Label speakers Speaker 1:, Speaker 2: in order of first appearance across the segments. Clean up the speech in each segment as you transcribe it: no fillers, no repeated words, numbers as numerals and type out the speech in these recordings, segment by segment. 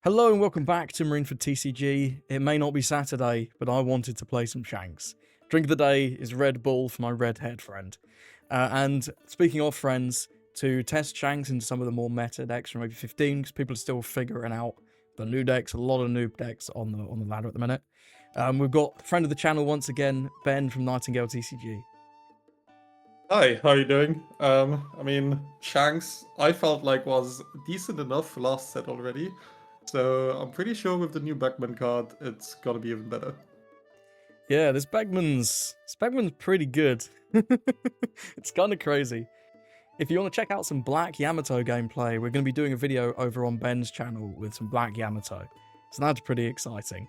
Speaker 1: Hello and welcome back to Marine for TCG. It may not be Saturday, but I wanted to play some Shanks. Drink of the day is Red Bull for my red-haired friend. And speaking of friends, to test Shanks into some of the more meta decks from maybe 15, because people are still figuring out the new decks, a lot of new decks on the ladder at the minute. We've got friend of the channel once again, Ben from Nightingale TCG.
Speaker 2: Hi, how are you doing? Shanks, I felt like was decent enough last set already. So I'm pretty sure with the new Backman card, it's gonna be even better.
Speaker 1: Yeah, this Bagman's pretty good. It's kind of crazy. If you want to check out some Black Yamato gameplay, we're going to be doing a video over on Ben's channel with some Black Yamato. So that's pretty exciting.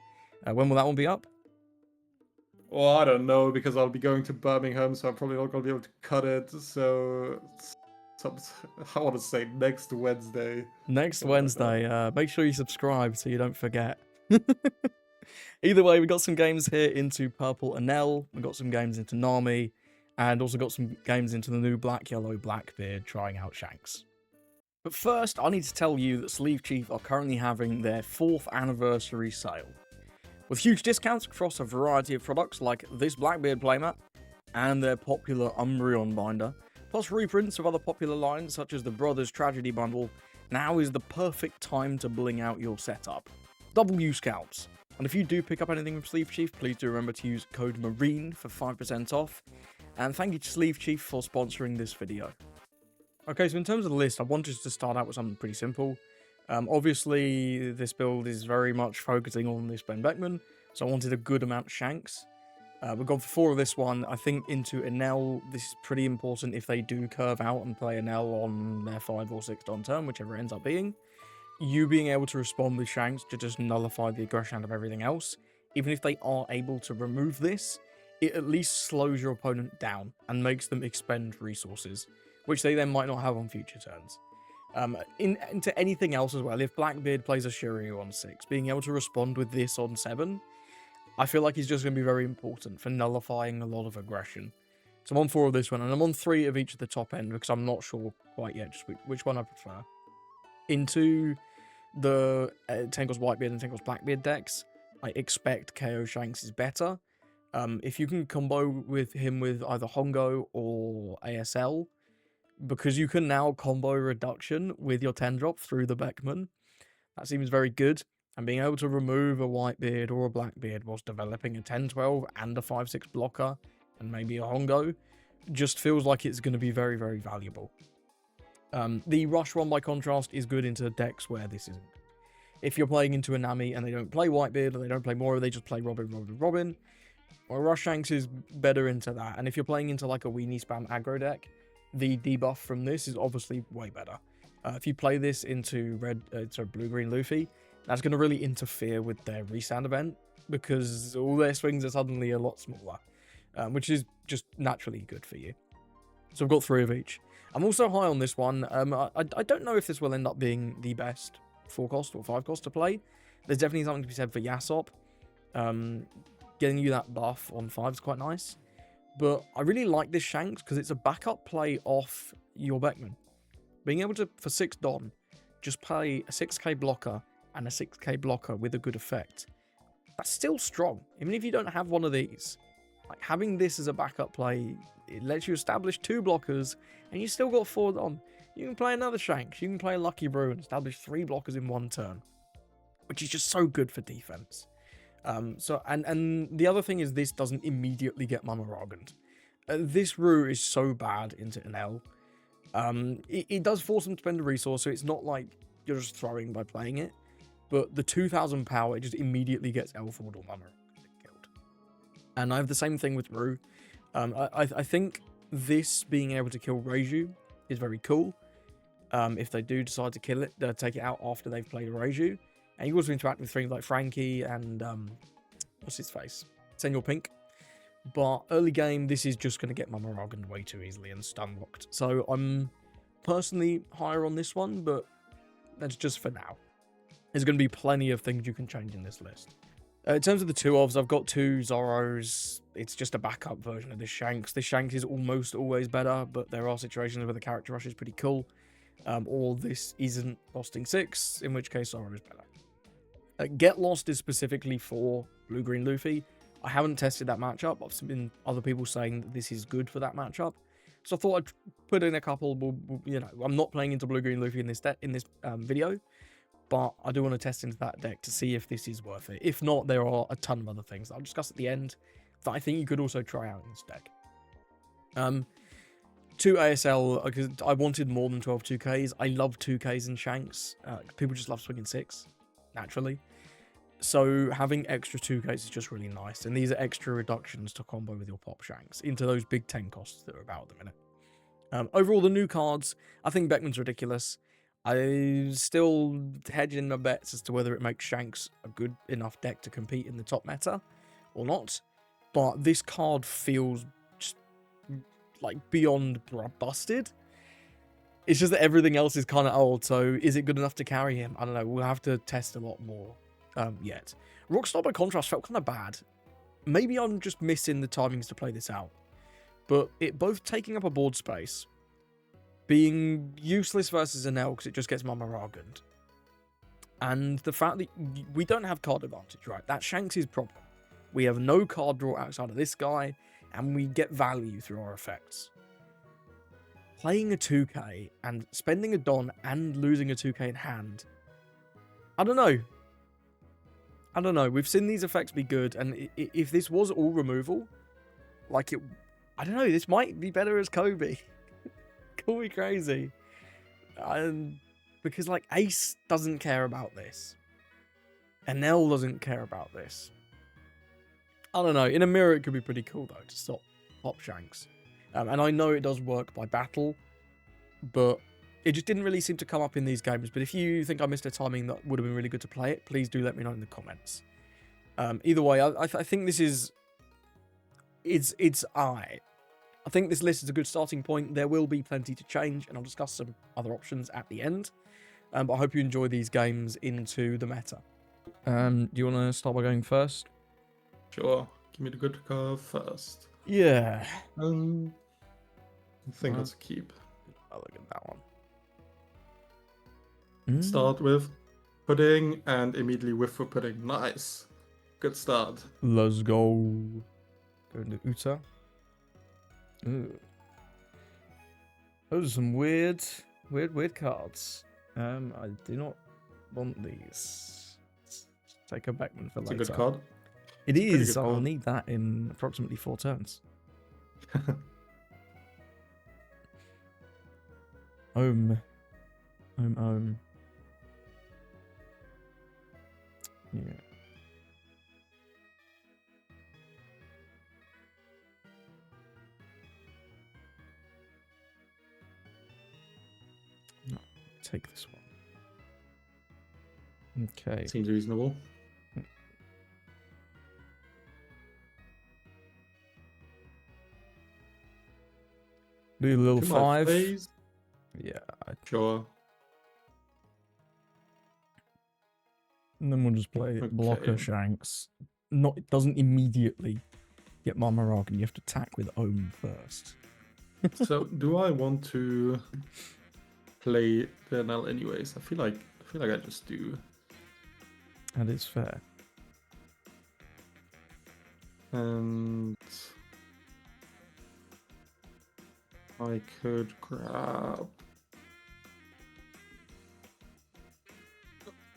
Speaker 1: When will that one be up?
Speaker 2: Well, I don't know, because I'll be going to Birmingham, so I'm probably not gonna be able to cut it. So, I want to say next Wednesday.
Speaker 1: Next Wednesday. Make sure you subscribe so you don't forget. Either way, we got some games here into Purple Penel. We got some games into Nami. And also got some games into the new Black-Yellow Blackbeard trying out Shanks. But first, I need to tell you that Sleeve Chief are currently having their 4th anniversary sale. With huge discounts across a variety of products like this Blackbeard playmat and their popular Umbreon binder, plus reprints of other popular lines such as the Brothers Tragedy bundle, now is the perfect time to bling out your setup. Double use scalps. And if you do pick up anything from Sleeve Chief, please do remember to use code MARINE for 5% off. And thank you to Sleeve Chief for sponsoring this video. Okay, so in terms of the list, I wanted to start out with something pretty simple. Obviously, this build is very much focusing on this Ben Beckman, so I wanted a good amount of Shanks. We've gone for 4 of this one. I think into Enel, this is pretty important if they do curve out and play Enel on their 5 or 6 on turn, whichever it ends up being. You being able to respond with Shanks to just nullify the aggression out of everything else, even if they are able to remove this, it at least slows your opponent down and makes them expend resources, which they then might not have on future turns. Into anything else as well, if Blackbeard plays a Shiryu on 6, being able to respond with this on 7, I feel like is just going to be very important for nullifying a lot of aggression. So I'm on 4 of this one, and I'm on 3 of each of the top end, because I'm not sure quite yet just which one I prefer. Into the Tengos Whitebeard and Tengos Blackbeard decks, I expect KO Shanks is better. If you can combo with him with either Hongo or ASL, because you can now combo reduction with your 10 drop through the Beckman, that seems very good. And being able to remove a Whitebeard or a Blackbeard whilst developing a 10-12 and a 5-6 blocker and maybe a Hongo just feels like it's going to be very, very valuable. The Rush one, by contrast, is good into decks where this isn't. If you're playing into a Nami and they don't play Whitebeard or they don't play Mora, they just play Robin, well, Rush Shanks is better into that. And if you're playing into like a weenie spam aggro deck, the debuff from this is obviously way better. If you play this into blue-green Luffy, that's going to really interfere with their resound event, because all their swings are suddenly a lot smaller, which is just naturally good for you. So I've got 3 of each. I'm also high on this one. I don't know if this will end up being the best 4 cost or 5 cost to play. There's definitely something to be said for Yasop. Getting you that buff on 5 is quite nice. But I really like this Shanks because it's a backup play off your Beckman. Being able to, for 6 Don, just play a 6k blocker and a 6k blocker with a good effect. That's still strong, even if you don't have one of these. Like, having this as a backup play, it lets you establish 2 blockers, and you still got 4 Don. You can play another Shanks, you can play a Lucky Brew and establish 3 blockers in 1 turn, which is just so good for defense. And the other thing is this doesn't immediately get Mama Argent. This Rue is so bad into Enel. It does force them to spend a resource, so it's not like you're just throwing by playing it. But the 2000 power, it just immediately gets Elford or Mama killed. And I have the same thing with Rue. I think this being able to kill Reiju is very cool. If they do decide to kill it, they'll take it out after they've played a Reiju. And you also interact with things like Frankie and, what's his face? Senor Pink. But early game, this is just going to get Mama Argent way too easily and stun locked. So I'm personally higher on this one, but that's just for now. There's going to be plenty of things you can change in this list. In terms of the 2-ofs, I've got 2 Zoros. It's just a backup version of this Shanks. This Shanks is almost always better, but there are situations where the character rush is pretty cool. Or this isn't costing 6, in which case Zoro is better. Get Lost is specifically for Blue-Green Luffy. I haven't tested that matchup. I've seen other people saying that this is good for that matchup. So I thought I'd put in a couple, you know, I'm not playing into Blue-Green Luffy in this video, but I do want to test into that deck to see if this is worth it. If not, there are a ton of other things that I'll discuss at the end that I think you could also try out in this deck. 2 ASL, because I wanted more than 12 2Ks. I love 2Ks in Shanks. People just love swinging 6, naturally. So having extra 2Ks is just really nice. And these are extra reductions to combo with your pop Shanks into those big 10 costs that are about at the minute. Overall, the new cards, I think Beckman's ridiculous. I'm still hedging my bets as to whether it makes Shanks a good enough deck to compete in the top meta or not. But this card feels just like beyond busted. It's just that everything else is kind of old, so is it good enough to carry him? I don't know. We'll have to test a lot more yet. Rockstar by contrast felt kind of bad. Maybe I'm just missing the timings to play this out. But it both taking up a board space, being useless versus an L because it just gets MrMaCHONaCHOMan, and the fact that we don't have card advantage, right? That's Shanks' problem. We have no card draw outside of this guy, and we get value through our effects. Playing a 2K and spending a Don and losing a 2K in hand, I don't know. I don't know. We've seen these effects be good, and if this was all removal, like it, I don't know. This might be better as Kobe. Call me crazy. Because like Ace doesn't care about this. Enel doesn't care about this. I don't know. In a mirror, it could be pretty cool though to stop pop Shanks. And I know it does work by battle, but it just didn't really seem to come up in these games. But if you think I missed a timing that would have been really good to play it, please do let me know in the comments. Either way, I think this is... It's alright. I think this list is a good starting point. There will be plenty to change, and I'll discuss some other options at the end. But I hope you enjoy these games into the meta. Do you want to start by going first?
Speaker 2: Sure. Give me the good card first.
Speaker 1: Yeah.
Speaker 2: I think that's a keep.
Speaker 1: Oh, look at that one.
Speaker 2: Start with pudding and immediately whiff for pudding. Nice. Good start.
Speaker 1: Let's go. Go into Uta. Ooh. Those are some weird cards. I do not want these. Let's take a Beckman for later.
Speaker 2: It's a good card.
Speaker 1: It is. I'll need that in approximately 4 turns. Yeah. No, take this one. Okay.
Speaker 2: Seems reasonable.
Speaker 1: Do a little 5.
Speaker 2: Phase.
Speaker 1: Yeah.
Speaker 2: Sure.
Speaker 1: And then we'll just play blocker Shanks. It doesn't immediately get MrMaCHONaCHOMan. You have to attack with Ohm first.
Speaker 2: So do I want to play the NL anyways? I feel like I just do.
Speaker 1: That is fair.
Speaker 2: And I could grab.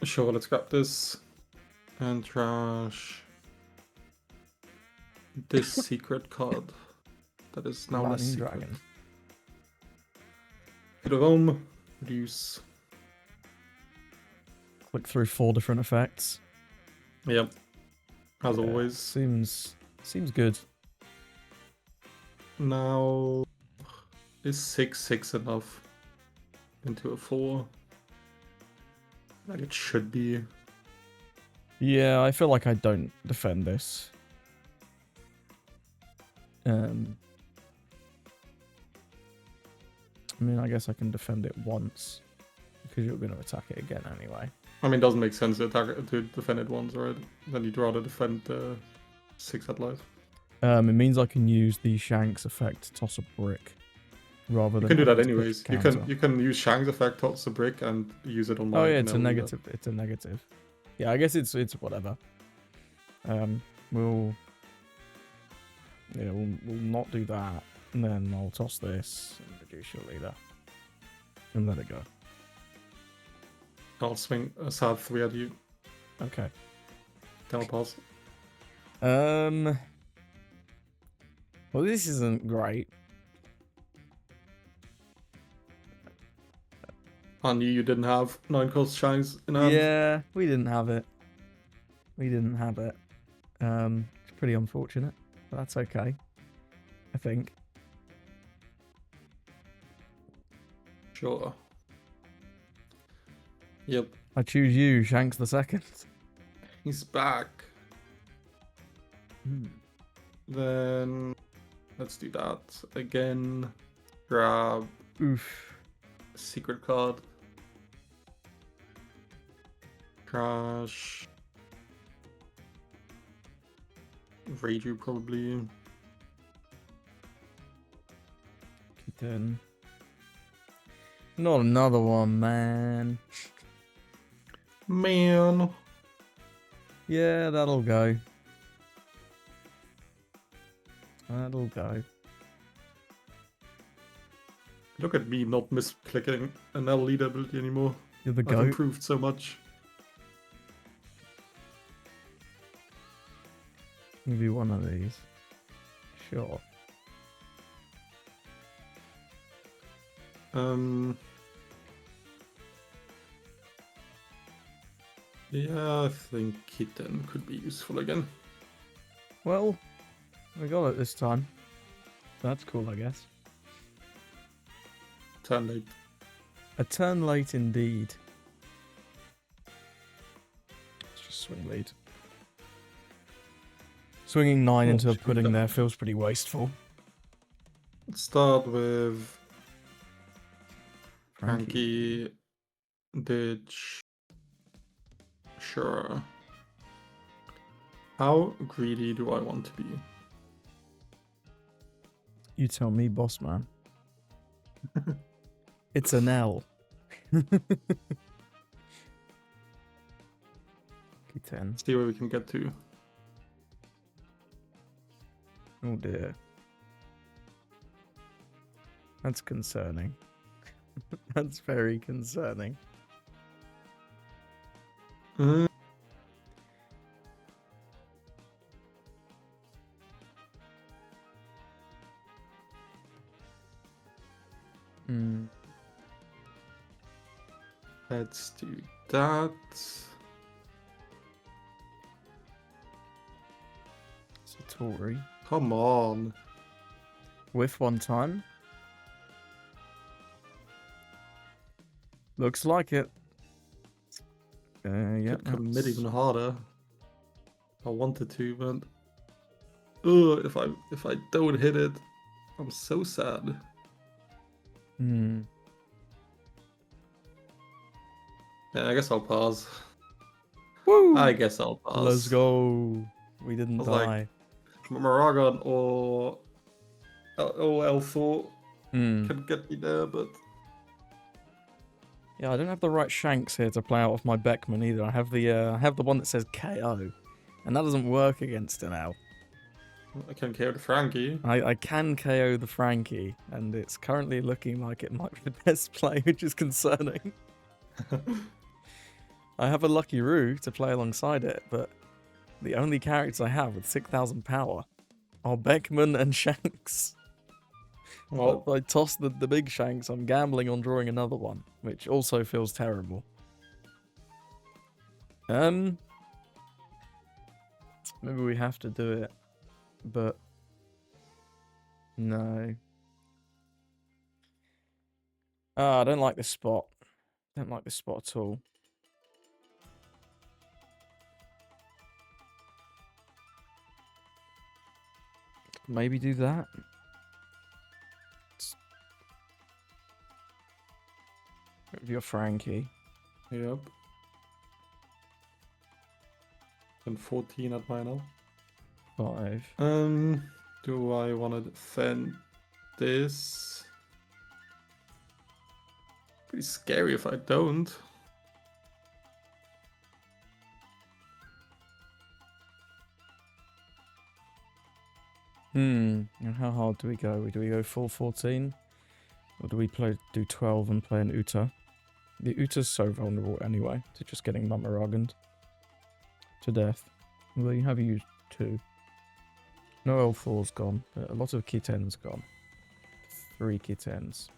Speaker 2: Sure, let's grab this and trash this secret card that is now less secret.
Speaker 1: Dragon.
Speaker 2: Hit of Ohm, reduce.
Speaker 1: Click through 4 different effects.
Speaker 2: Yep, as always.
Speaker 1: Seems good.
Speaker 2: Now, is 6/6 enough into a 4? Like it should be.
Speaker 1: Yeah, I feel like I don't defend this. I mean, I guess I can defend it once because you're going to attack it again anyway.
Speaker 2: I mean, it doesn't make sense to defend it once, right? Then you'd rather defend the 6 at life.
Speaker 1: It means I can use the Shanks effect to toss a brick rather than.
Speaker 2: You can do that anyways. You can use Shanks effect, toss a brick, and use it on my.
Speaker 1: Oh yeah, it's a negative. It's a negative. Yeah, I guess it's whatever. We'll not do that, and then I'll toss this and reduce your leader, and let it go.
Speaker 2: I'll swing a sad 3 at you.
Speaker 1: Okay.
Speaker 2: Then I'll pause.
Speaker 1: Well, this isn't great.
Speaker 2: I knew you didn't have 9-cost Shanks in hand.
Speaker 1: Yeah, we didn't have it. It's pretty unfortunate, but that's okay, I think.
Speaker 2: Sure. Yep.
Speaker 1: I choose you, Shanks the second.
Speaker 2: He's back.
Speaker 1: Hmm.
Speaker 2: Then let's do that again. Grab
Speaker 1: Oof.
Speaker 2: secret card. Crash. Raiju probably.
Speaker 1: Then. Not another one, man.
Speaker 2: Man.
Speaker 1: Yeah, that'll go. That'll go.
Speaker 2: Look at me not misclicking an L lead ability anymore.
Speaker 1: You're the
Speaker 2: I've
Speaker 1: goat.
Speaker 2: improved so much.
Speaker 1: Give you one of these. Sure.
Speaker 2: Yeah, I think Kitten could be useful again.
Speaker 1: Well, we got it this time. That's cool, I guess.
Speaker 2: Turn late.
Speaker 1: A turn late indeed. Let's just swing lead. Swinging 9 into a
Speaker 2: screw
Speaker 1: pudding
Speaker 2: that.
Speaker 1: there feels pretty wasteful.
Speaker 2: Let's start with
Speaker 1: Frankie.
Speaker 2: Frankie, Ditch. Sure. How greedy do I want to be?
Speaker 1: You tell me, boss man. It's an L. K10.
Speaker 2: See where we can get to.
Speaker 1: Oh dear. That's concerning. That's very concerning.
Speaker 2: Mm.
Speaker 1: Hmm.
Speaker 2: Let's do that.
Speaker 1: Satori.
Speaker 2: Come on.
Speaker 1: Whiff one time. Looks like it. Yeah.
Speaker 2: Could commit even harder. I wanted to, but if I don't hit it, I'm so sad.
Speaker 1: Hmm.
Speaker 2: Yeah, I guess I'll pause.
Speaker 1: Woo!
Speaker 2: I guess I'll pause.
Speaker 1: Let's go. We didn't
Speaker 2: I was like-
Speaker 1: die.
Speaker 2: Maragon or L4
Speaker 1: Hmm.
Speaker 2: can get me there, but
Speaker 1: Yeah, I don't have the right Shanks here to play out of my Beckman either. I have the one that says KO, and that doesn't work against an L.
Speaker 2: I can KO the Frankie.
Speaker 1: I can KO the Frankie, and it's currently looking like it might be the best play, which is concerning. I have a Lucky Roo to play alongside it, but the only characters I have with 6,000 power are Beckman and Shanks.
Speaker 2: Well,
Speaker 1: If I toss the big Shanks, I'm gambling on drawing another one, which also feels terrible. Maybe we have to do it, but no. I don't like this spot. Don't like this spot at all. Maybe do that. With your Frankie.
Speaker 2: yep. And 14 at minor.
Speaker 1: 5.
Speaker 2: Do I want to defend this? Pretty scary if I don't.
Speaker 1: And how hard do we go? Do we go full 14? Or do we do 12 and play an Uta? The Uta's so vulnerable anyway to just getting Mumaraganed to death. Well, you have used 2. No L4's gone, but a lot of key 10's gone. 3 key 10's.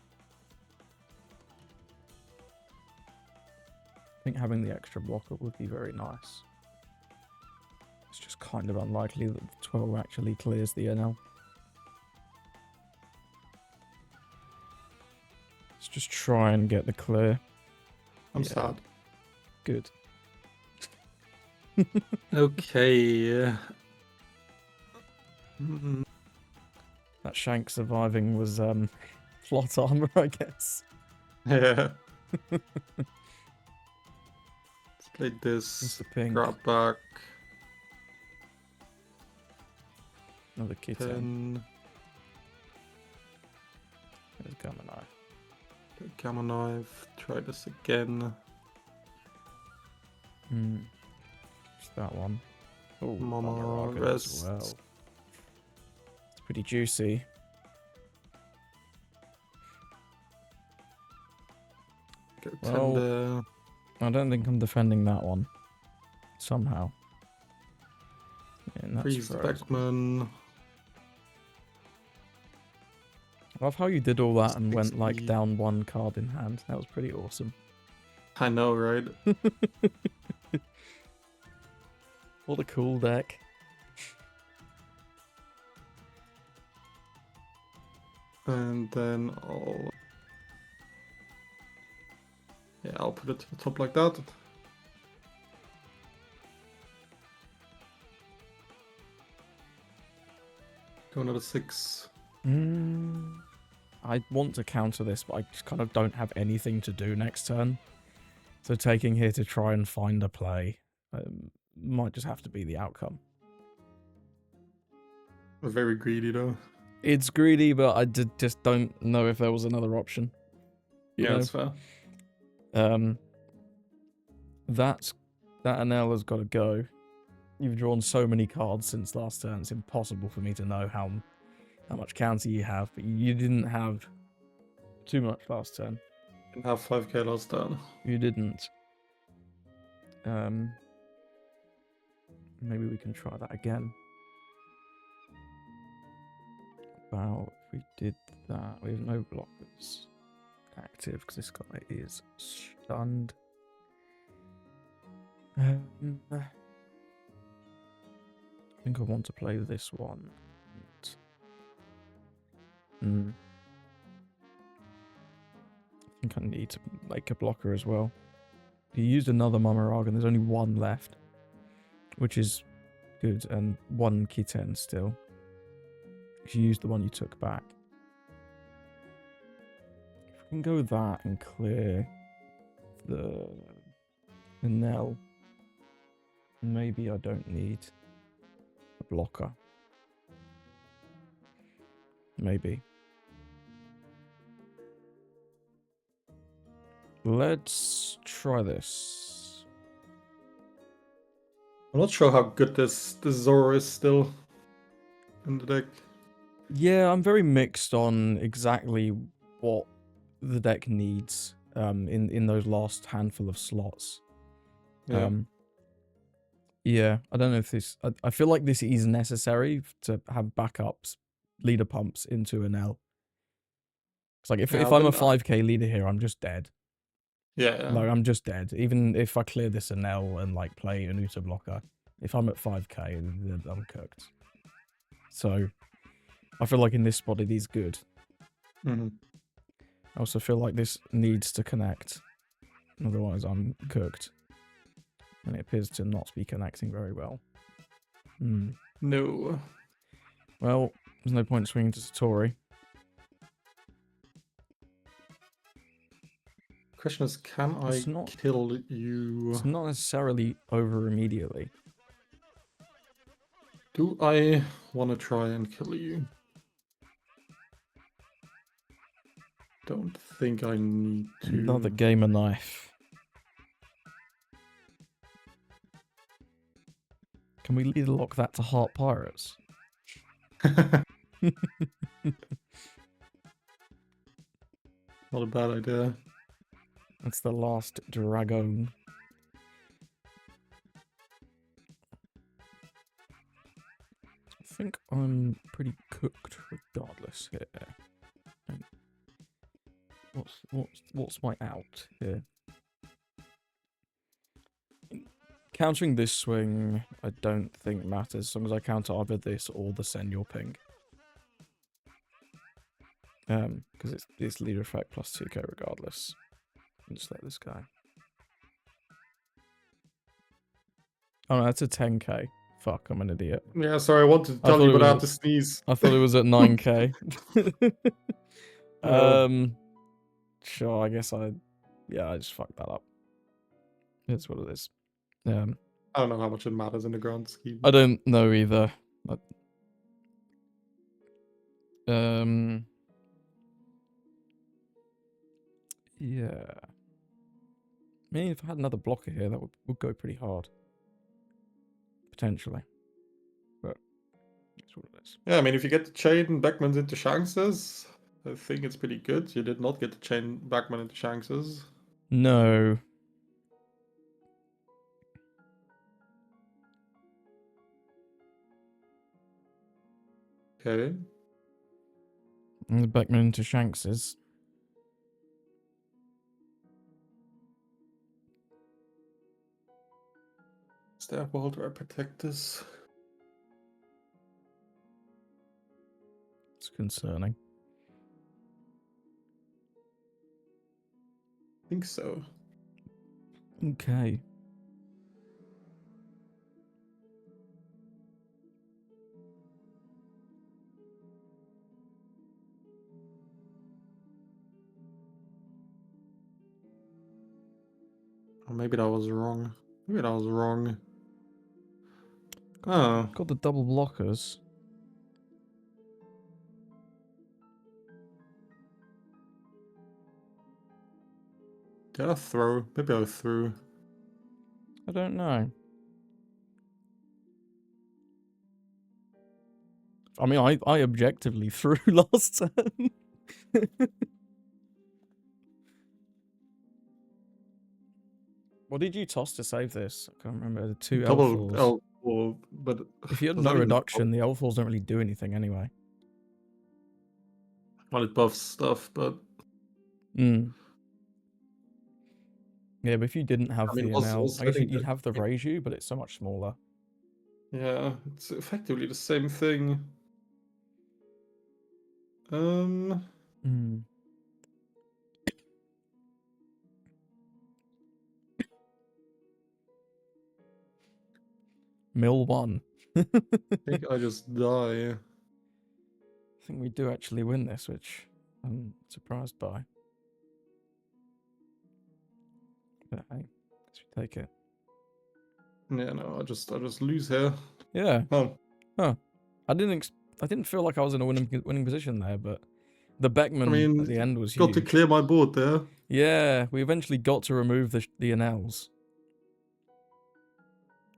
Speaker 1: I think having the extra blocker would be very nice. It's just kind of unlikely that the 12 actually clears the NL. Let's just try and get the clear.
Speaker 2: I'm sad.
Speaker 1: Good.
Speaker 2: Okay.
Speaker 1: That Shanks surviving was plot armor, I guess.
Speaker 2: Yeah. Let's play
Speaker 1: What's
Speaker 2: this.
Speaker 1: the ping?
Speaker 2: Grab back.
Speaker 1: Another kitten.
Speaker 2: 10.
Speaker 1: There's Gamma Knife.
Speaker 2: Gamma knife. Try this again.
Speaker 1: Just that one. Oh,
Speaker 2: Mama
Speaker 1: as
Speaker 2: rest.
Speaker 1: well. It's pretty juicy.
Speaker 2: Go
Speaker 1: Well,
Speaker 2: tender.
Speaker 1: I don't think I'm defending that one. Somehow. Yeah, and that's
Speaker 2: Freeze
Speaker 1: frozen.
Speaker 2: Beckman.
Speaker 1: I love how you did all that and went like
Speaker 2: 60.
Speaker 1: down 1 card in hand. That was pretty awesome.
Speaker 2: I know, right?
Speaker 1: What a cool deck.
Speaker 2: And then I'll put it to the top like that. Go another 6.
Speaker 1: I want to counter this, but I just kind of don't have anything to do next turn. So taking here to try and find a play might just have to be the outcome.
Speaker 2: Very greedy though.
Speaker 1: It's greedy, but I just don't know if there was another option.
Speaker 2: Yeah, that's fair.
Speaker 1: That NL has got to go. You've drawn so many cards since last turn. It's impossible for me to know how much counter you have, but you didn't have too much last turn.
Speaker 2: Didn't have 5k last turn.
Speaker 1: You didn't. Maybe we can try that again. Wow, if we did that, we have no blockers active because this guy is stunned. I think I want to play this one. I think I need to make a blocker as well. You used another Mumaragan, there's only 1 left, which is good, and 1 kitten still. You used the one you took back. If we can go with that and clear the Penel, maybe I don't need a blocker. Maybe. Let's try this.
Speaker 2: I'm not sure how good this Zoro is still in the deck.
Speaker 1: Yeah, I'm very mixed on exactly what the deck needs in those last handful of slots.
Speaker 2: Yeah.
Speaker 1: Yeah, I don't know if this... I feel like this is necessary to have backups, leader pumps into an L. It's like if I'm a 5k leader here, I'm just dead.
Speaker 2: Yeah.
Speaker 1: Like, I'm just dead. Even if I clear this an L and like play an Uta blocker, if I'm at 5k, I'm cooked. So, I feel like in this spot it is good.
Speaker 2: Mm-hmm.
Speaker 1: I also feel like this needs to connect. Otherwise, I'm cooked. And it appears to not be connecting very well.
Speaker 2: No.
Speaker 1: Well, there's no point swinging to Satori.
Speaker 2: Question is, can I kill you?
Speaker 1: It's not necessarily over immediately.
Speaker 2: Do I want to try and kill you? Don't think I need to.
Speaker 1: Another gamer knife. Can we leader lock that to Heart Pirates?
Speaker 2: Not a bad idea.
Speaker 1: That's the last dragon. I think I'm pretty cooked regardless here. What's my out here? Countering this swing, I don't think matters, as long as I counter either this or the send your ping. Because it's leader effect plus 2k regardless. I'll just let this go. Oh no, that's a 10k. Fuck, I'm an idiot.
Speaker 2: Yeah, sorry, I wanted to tell you, but I had to sneeze.
Speaker 1: I thought it was at 9k.
Speaker 2: No.
Speaker 1: Sure, I guess I just fucked that up. It's what it is.
Speaker 2: I don't know how much it matters in the grand scheme.
Speaker 1: I don't know either. Yeah. I mean, if I had another blocker here, that would go pretty hard. Potentially. But that's what it is.
Speaker 2: Yeah, I mean, if you get the chain Backmans into Shankses, I think it's pretty good. You did not get the chain Backman into Shankses.
Speaker 1: No.
Speaker 2: Okay.
Speaker 1: And the Backman into Shankses.
Speaker 2: Is there a world where I protect this?
Speaker 1: It's concerning.
Speaker 2: I think so.
Speaker 1: Okay.
Speaker 2: Or maybe that was wrong. Maybe that was wrong. Oh.
Speaker 1: Got the double blockers.
Speaker 2: Did I throw? Maybe I threw.
Speaker 1: I don't know. I mean, I objectively threw last turn. What did you toss to save this? I can't remember. The two
Speaker 2: Double
Speaker 1: L4s.
Speaker 2: L4, but
Speaker 1: If you had
Speaker 2: was
Speaker 1: no
Speaker 2: that even
Speaker 1: reduction, the L4s don't really do anything anyway.
Speaker 2: well, it buffs stuff, but
Speaker 1: Yeah, but if you didn't have
Speaker 2: I mean,
Speaker 1: the
Speaker 2: also
Speaker 1: Enel, I guess
Speaker 2: setting
Speaker 1: you'd
Speaker 2: the-
Speaker 1: have the Reiju, but it's so much smaller.
Speaker 2: Yeah, it's effectively the same thing.
Speaker 1: Mill 1.
Speaker 2: I think I just die.
Speaker 1: I think we do actually win this, which I'm surprised by. But hey, guess we take it.
Speaker 2: Yeah, no, I just lose here.
Speaker 1: Yeah.
Speaker 2: Oh.
Speaker 1: Huh. I didn't feel like I was in a winning position there, but the Beckman
Speaker 2: I mean,
Speaker 1: at the end was
Speaker 2: got
Speaker 1: huge.
Speaker 2: to clear my board there.
Speaker 1: Yeah, we eventually got to remove the Enels.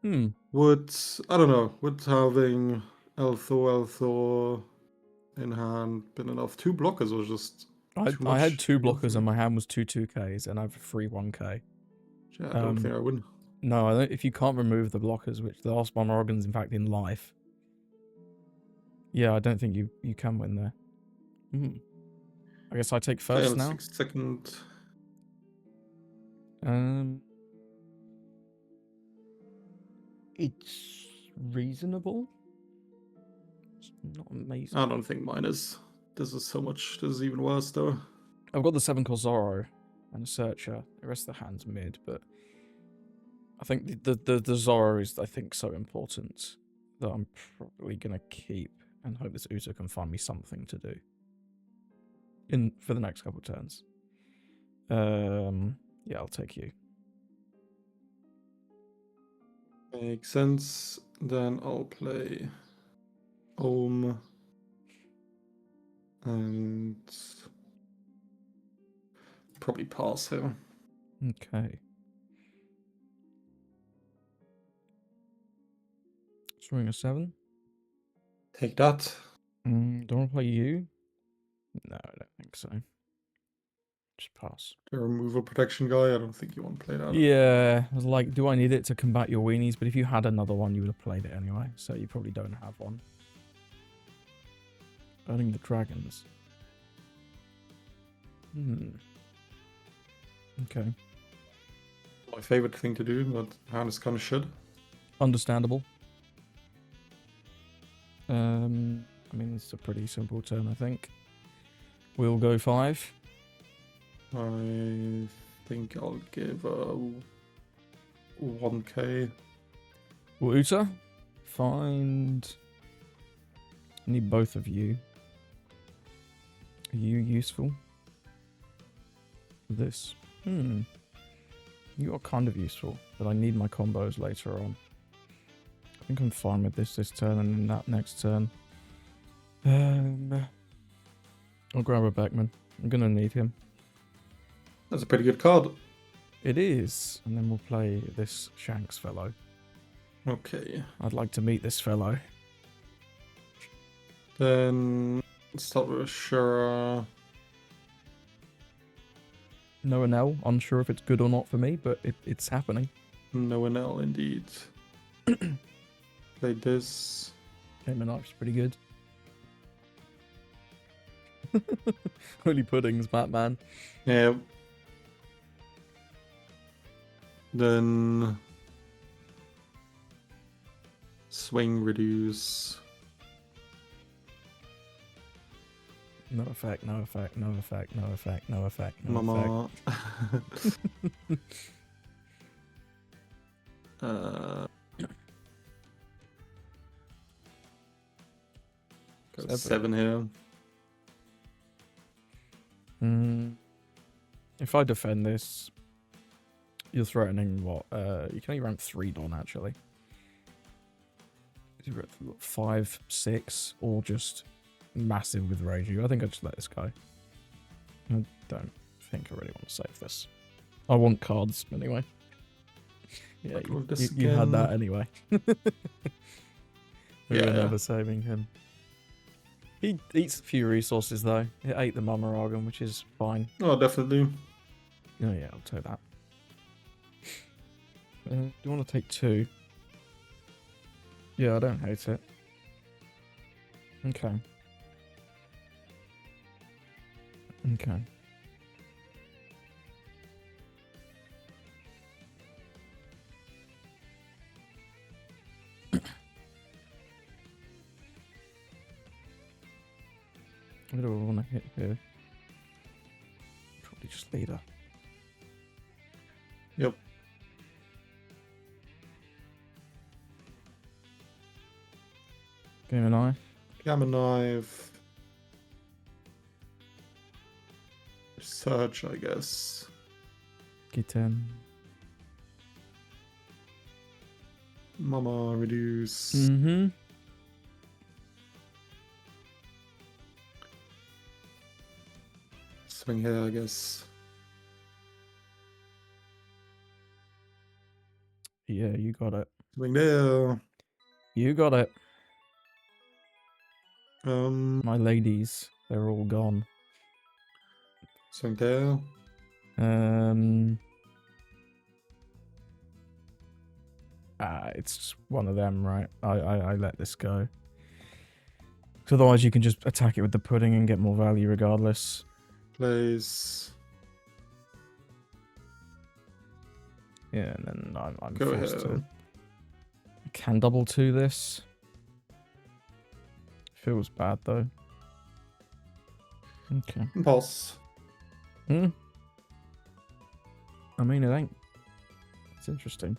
Speaker 2: Would, I don't know, would having L4 in hand been enough? 2 blockers was just too much.
Speaker 1: I had 2
Speaker 2: to go
Speaker 1: blockers
Speaker 2: for.
Speaker 1: and my hand was 2 2Ks and I have 3 1K.
Speaker 2: Yeah, I don't think I win.
Speaker 1: No, I don't, if you can't remove the blockers, which the last one organs in fact in life. Yeah, I don't think you can win there. I guess I take first now.
Speaker 2: Second.
Speaker 1: It's reasonable. It's not amazing.
Speaker 2: I don't think mine is. This is so much. This is even worse though.
Speaker 1: I've got the 7 Zoro and a Searcher. The rest of the hand's mid, but I think the Zoro is, I think, so important that I'm probably gonna keep and hope this Uta can find me something to do for the next couple of turns. Yeah, I'll take you.
Speaker 2: Makes sense. Then I'll play Ohm and probably pass here.
Speaker 1: Okay. Swing a 7.
Speaker 2: Take that.
Speaker 1: Don't want to play you? No, I don't think so. Just pass.
Speaker 2: The removal protection guy, I don't think you want to play that.
Speaker 1: Yeah, I was like, do I need it to combat your weenies? But if you had another one, you would have played it anyway. So you probably don't have one. Burning the dragons. Okay.
Speaker 2: My favorite thing to do, but Hannes kind of should.
Speaker 1: Understandable. I mean, it's a pretty simple turn, I think. We'll go 5.
Speaker 2: I think I'll give 1k.
Speaker 1: Uta, find... I need both of you. Are you useful? This. You are kind of useful, but I need my combos later on. I think I'm fine with this turn and then that next turn. I'll grab a Beckman. I'm gonna need him.
Speaker 2: That's a pretty good card.
Speaker 1: It is. And then we'll play this Shanks fellow.
Speaker 2: Okay.
Speaker 1: I'd like to meet this fellow.
Speaker 2: Then let's start with Shura.
Speaker 1: No Anel. Unsure if it's good or not for me, but it's happening.
Speaker 2: No NL indeed. Play this.
Speaker 1: Game of Knife's pretty good. Holy puddings, Batman.
Speaker 2: Yeah. Then swing, reduce.
Speaker 1: No effect, no effect, no effect, no effect, no effect, no
Speaker 2: Mama. Got 7 here.
Speaker 1: If I defend this, you're threatening what? You can only rank 3 Don actually. 5, 6, or just massive with Reiju. I think I'd just let this go. I don't think I really want to save this. I want cards anyway. Yeah, you had that anyway. We were never saving him. He eats a few resources though. He ate the MrMaCHONaCHOMan, which is fine.
Speaker 2: Oh, definitely.
Speaker 1: Oh yeah, I'll take that. Do you want to take 2? Yeah, I don't hate it. Okay. Okay. What do I want to hit here? Probably just leader.
Speaker 2: Yep.
Speaker 1: Game of Knife.
Speaker 2: Gamma Knife. Search, I guess.
Speaker 1: G10.
Speaker 2: Mama, reduce. Swing here, I guess.
Speaker 1: Yeah, you got it.
Speaker 2: Swing there.
Speaker 1: You got it.
Speaker 2: My
Speaker 1: My ladies, they're all gone.
Speaker 2: swing there.
Speaker 1: It's just one of them, right? I let this go. Because otherwise you can just attack it with the pudding and get more value regardless.
Speaker 2: Place.
Speaker 1: Yeah, and then I'm
Speaker 2: Go
Speaker 1: forced
Speaker 2: ahead.
Speaker 1: to... I can double 2 this. Feels bad though. Okay.
Speaker 2: Impulse.
Speaker 1: I mean, it ain't... It's interesting.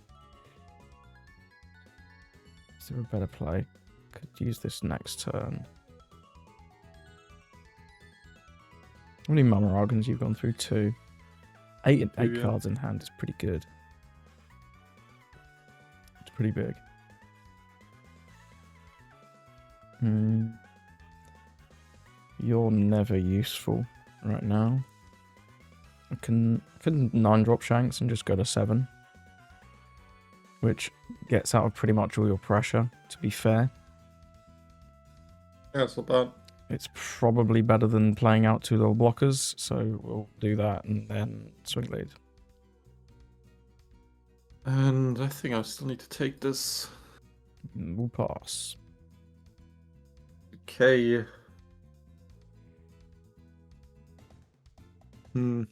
Speaker 1: Is there a better play? Could use this next turn. How many MrMaCHONaCHOMans you've gone through? 2. 8
Speaker 2: Yeah.
Speaker 1: cards in hand is pretty good. It's pretty big. You're never useful right now. I can 9-drop Shanks and just go to 7. Which gets out of pretty much all your pressure, to be fair.
Speaker 2: Yeah, it's not bad.
Speaker 1: It's probably better than playing out 2 little blockers, so we'll do that and then swing lead.
Speaker 2: And I think I still need to take this.
Speaker 1: We'll pass.
Speaker 2: Okay. Hmm.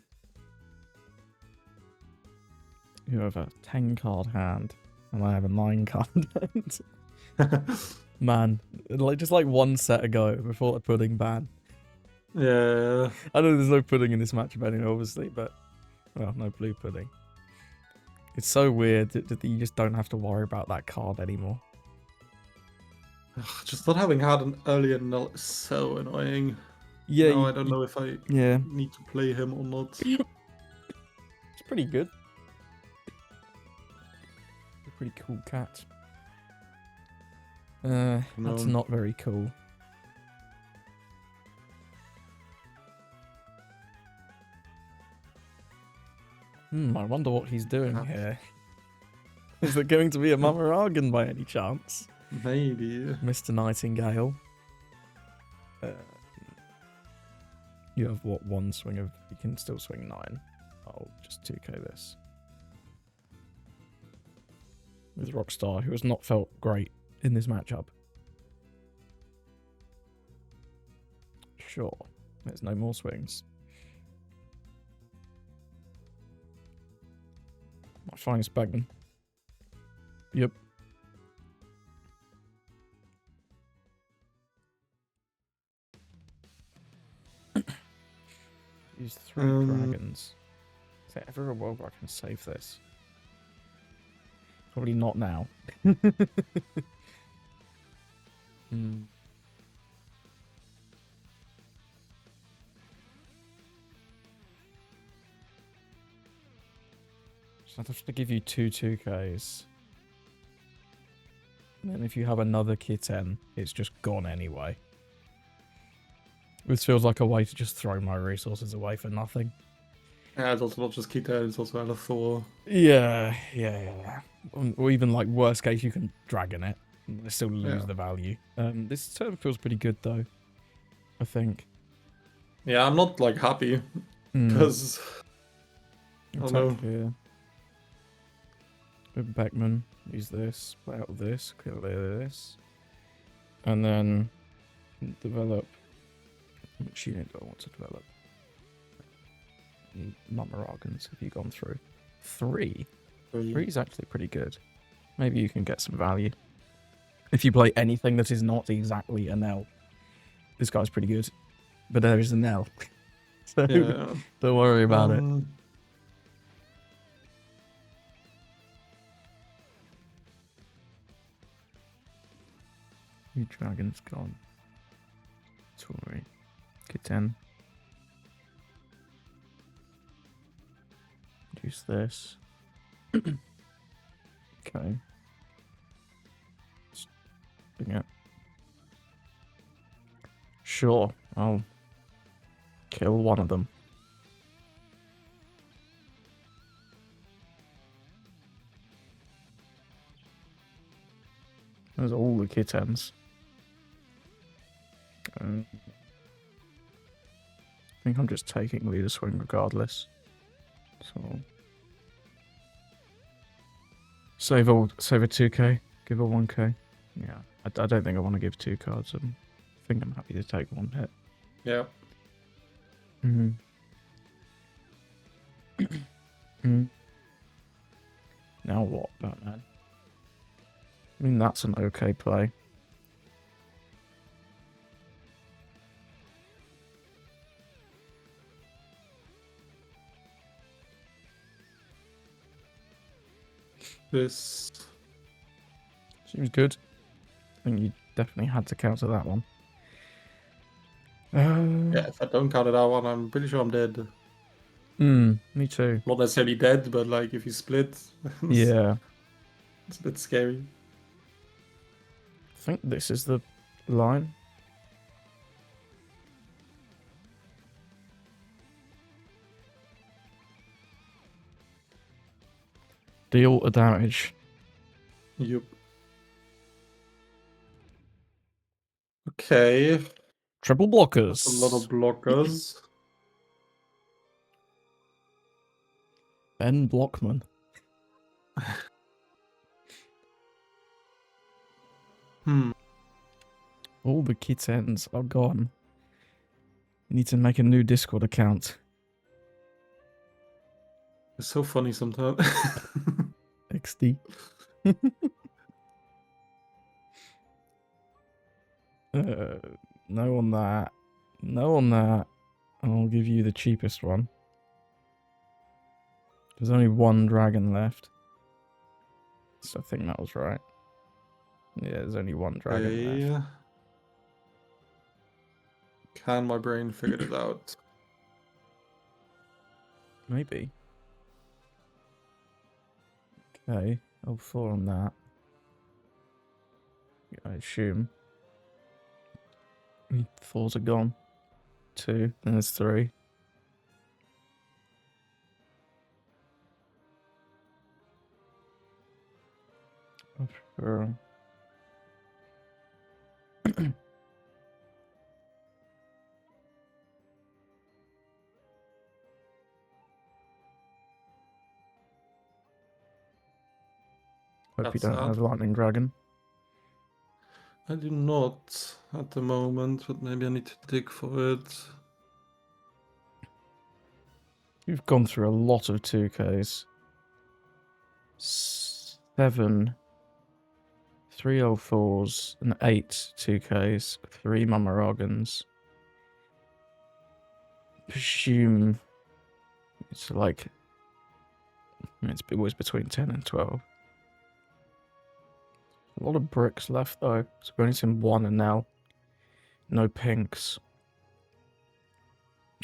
Speaker 1: You have a 10 card hand, and I have a 9 card hand. Man, just like one set ago before the pudding ban.
Speaker 2: Yeah.
Speaker 1: I know there's no pudding in this matchup anyway, obviously, but well, no blue pudding. It's so weird that you just don't have to worry about that card anymore.
Speaker 2: Just not having had an earlier null is so annoying.
Speaker 1: Yeah,
Speaker 2: now I don't know if I need to play him or not.
Speaker 1: It's pretty good. A pretty cool cat. That's not very cool. I wonder what he's doing here. Is there going to be a MrMaCHONaCHOMan by any chance?
Speaker 2: Maybe.
Speaker 1: Mr. Nightingale. You have what, one swing of... You can still swing 9. I'll just 2k this. With Rockstar, who has not felt great in this matchup. Sure. There's no more swings. My finest bagman. Yep. Use 3 dragons. Is there ever a world where I can save this? Probably not now. So I'd have to give you 2 2Ks. And then if you have another kitten, it's just gone anyway. This feels like a way to just throw my resources away for nothing.
Speaker 2: Yeah, it's also not just Kita, it's also L4.
Speaker 1: Yeah. Or even like worst case, you can dragon it. And still lose the value. This turn feels pretty good though. I think.
Speaker 2: Yeah, I'm not like happy. Because... I don't know.
Speaker 1: Here. With Beckman, use this, play out this, clear this. And then develop. Which unit do I want to develop? MrMaCHONaCHOMans have you gone through? 3? 3 is actually pretty good. Maybe you can get some value. If you play anything that is not exactly an L, this guy's pretty good. But there is an L. So don't worry about it. New dragon's gone. Sorry. Kitten. Use this. Okay. Yeah. Sure, I'll kill one of them. There's all the kittens. I think I'm just taking leader swing regardless. So save a 2k, give a 1k. Yeah, I don't think I want to give 2 cards. I think I'm happy to take 1 hit.
Speaker 2: Yeah.
Speaker 1: Now what, Batman? I mean, that's an okay play.
Speaker 2: This
Speaker 1: seems good. I think you definitely had to counter that one.
Speaker 2: yeah, if I don't counter that one, I'm pretty sure I'm dead.
Speaker 1: Me too.
Speaker 2: Not necessarily dead, but like if you split,
Speaker 1: yeah,
Speaker 2: it's a bit scary.
Speaker 1: I think this is the line. Deal a damage.
Speaker 2: Yep. Okay.
Speaker 1: Triple
Speaker 2: That's a lot
Speaker 1: blockers.
Speaker 2: of blockers.
Speaker 1: Ben Blockman. All the kittens are gone. Need to make a new Discord account.
Speaker 2: It's so funny sometimes.
Speaker 1: XD. No on that. No on that. I'll give you the cheapest one. There's only one dragon left. So I think that was right. Yeah, there's only one dragon left.
Speaker 2: Can my brain figure it out?
Speaker 1: Maybe. Okay, I'll 4 on that. I assume. 4s are gone. 2, then there's 3. Sure. Hope you
Speaker 2: That's
Speaker 1: don't have Lightning Dragon.
Speaker 2: I do not at the moment, but maybe I need to dig for it.
Speaker 1: You've gone through a lot of 2Ks. 7 304s and 8 2Ks, 3 Mamarogans. Presume it's like it's always between 10 and 12. A lot of bricks left though. So we've only seen 1 and now no pinks.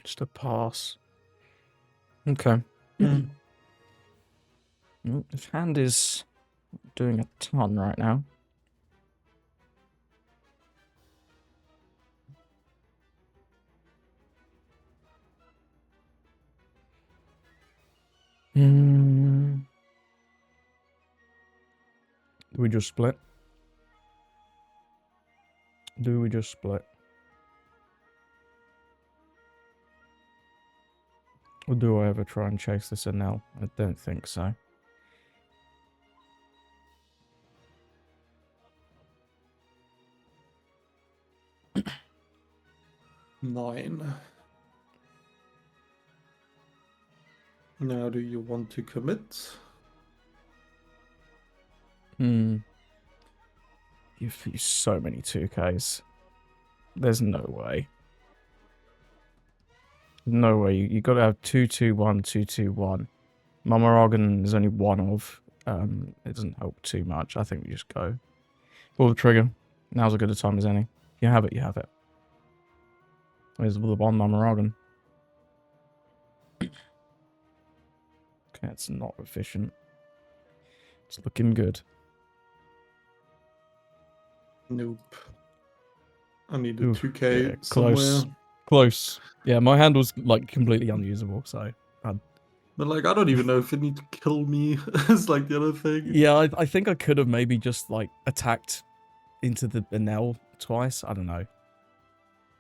Speaker 1: Just a pass. Okay. His hand is doing a ton right now. Do we just split? Do we just split? Or do I ever try and chase this Penel? I don't think so.
Speaker 2: Nine. Now, do you want to commit?
Speaker 1: You've used so many 2Ks. There's no way. No way. You got to have 2-2-1, 2-2-1. Mamaroggan is only one of. It doesn't help too much. I think we just go. Pull the trigger. Now's as good a time as any. You have it, you have it. There's the one Mamaroggan. Okay, it's not efficient. It's looking good.
Speaker 2: Nope. I need a 2K
Speaker 1: yeah,
Speaker 2: somewhere.
Speaker 1: close. Close. Yeah, my hand was like completely unusable, so
Speaker 2: But like, I don't even know if it need to kill me. It's like the other thing.
Speaker 1: yeah, I think I could have maybe just like attacked into the Penel twice. I don't know.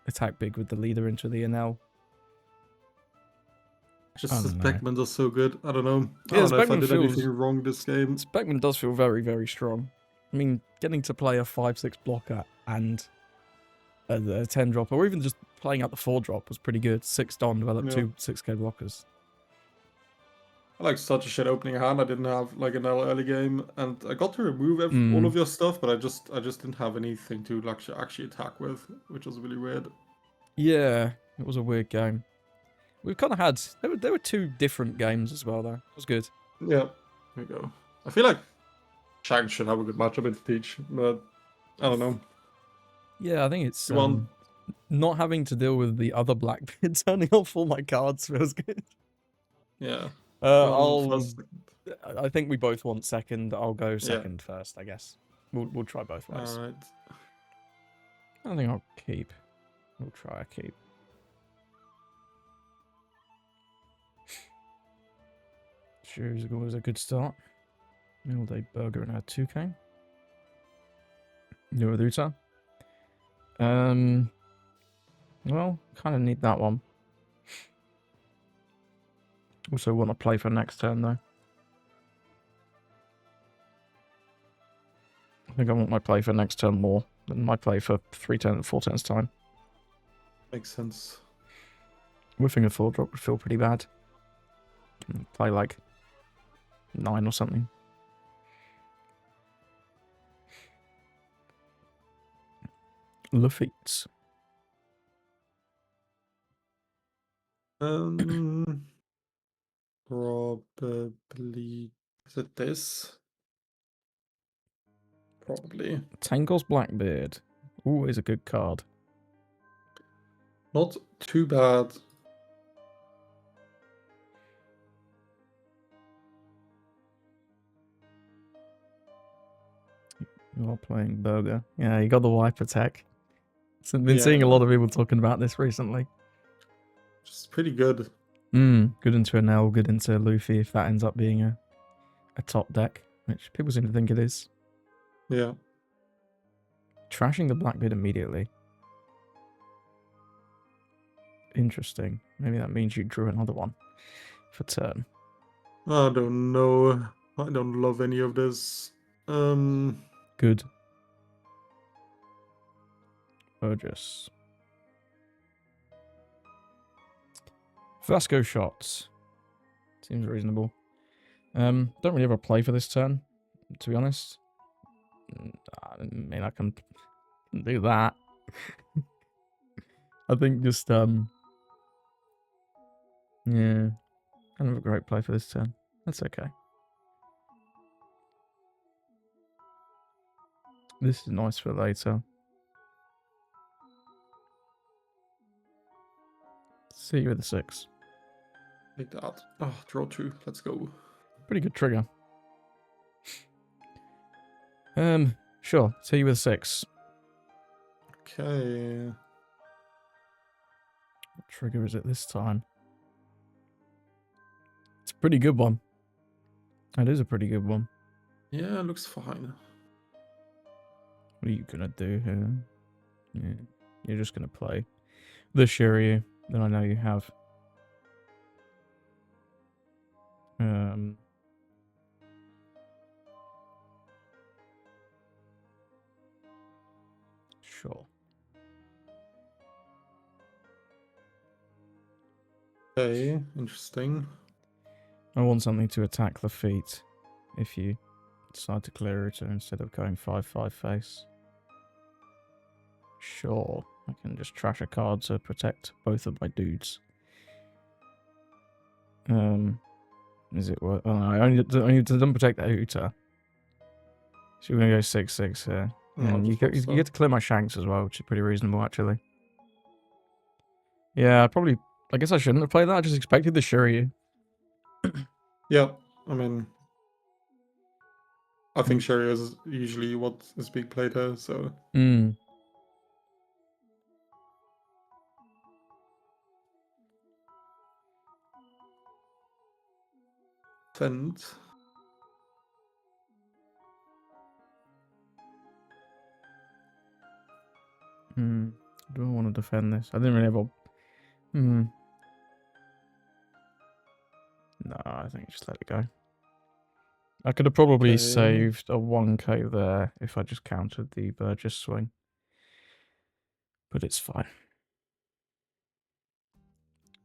Speaker 1: Attack big with the leader into the Penel.
Speaker 2: Just the Beckman are so good. I don't know. I
Speaker 1: Yeah,
Speaker 2: don't know if I
Speaker 1: Beckman
Speaker 2: did anything wrong this game.
Speaker 1: Beckman does feel very, very strong. I mean, getting to play a 5-6 blocker and a 10 drop, or even just playing out the 4 drop was pretty good. 6 Don developed 2 6K blockers.
Speaker 2: I like such a shit opening hand. I didn't have like an early game, and I got to remove all of your stuff, but I just didn't have anything to actually attack with, which was really weird.
Speaker 1: Yeah, it was a weird game. We've kind of had there were 2 different games as well though. It was good.
Speaker 2: Yeah, there we go. I feel like Shanks should have a good matchup in Teach, but I don't know.
Speaker 1: Yeah, I think it's not having to deal with the other Blackbeard turning off all my cards feels good.
Speaker 2: Yeah.
Speaker 1: I think we both want second. I'll go second first, I guess. We'll try both ways.
Speaker 2: Alright.
Speaker 1: I think I'll keep. We'll try a keep. Sure is always a good start. Meal day burger and a 2K. New Aduta. Well, kind of need that one. Also want to play for next turn, though. I think I want my play for next turn more than my play for 4 turns time.
Speaker 2: Makes sense.
Speaker 1: Whiffing a 4-drop would feel pretty bad. Play like 9 or something. Lafitte.
Speaker 2: Probably. Is it this? Probably.
Speaker 1: Tangle's Blackbeard. Always a good card.
Speaker 2: Not too bad.
Speaker 1: You're playing Burger. Yeah, you got the wipe attack. So I've been seeing a lot of people talking about this recently.
Speaker 2: Just pretty good.
Speaker 1: Good into Penel, good into Luffy if that ends up being a top deck, which people seem to think it is.
Speaker 2: Yeah.
Speaker 1: Trashing the Blackbeard immediately. Interesting. Maybe that means you drew another one for turn.
Speaker 2: I don't know. I don't love any of this.
Speaker 1: Good. Burgess. Vasco shots. Seems reasonable. Don't really have a play for this turn, to be honest. I mean, I can do that. I think just, yeah, I don't have a great play for this turn. That's okay. This is nice for later. See you with the 6.
Speaker 2: Like that. Oh, draw 2. Let's go.
Speaker 1: Pretty good trigger. Sure. See you with 6.
Speaker 2: Okay.
Speaker 1: What trigger is it this time? It's a pretty good one. That is a pretty good one.
Speaker 2: Yeah, looks fine.
Speaker 1: What are you gonna do here? Yeah, you're just gonna play the Shiryu that I know you have. Sure.
Speaker 2: Okay, interesting.
Speaker 1: I want something to attack the feet if you decide to clear it instead of going 5/5 face. Sure, I can just trash a card to protect both of my dudes. Is it worth? Oh, no, I only doesn't protect the Uta. So we're gonna go 6/6 here. And you get to clear my Shanks as well, which is pretty reasonable actually. Yeah, I guess I shouldn't have played that. I just expected the Shiryu.
Speaker 2: Yeah, I mean, I think Sherry is usually what is being played here, so. Fend.
Speaker 1: Do I want to defend this? I didn't really have a... No, I think just let it go. I could have probably saved a 1k there if I just countered the Burgess swing. But it's fine.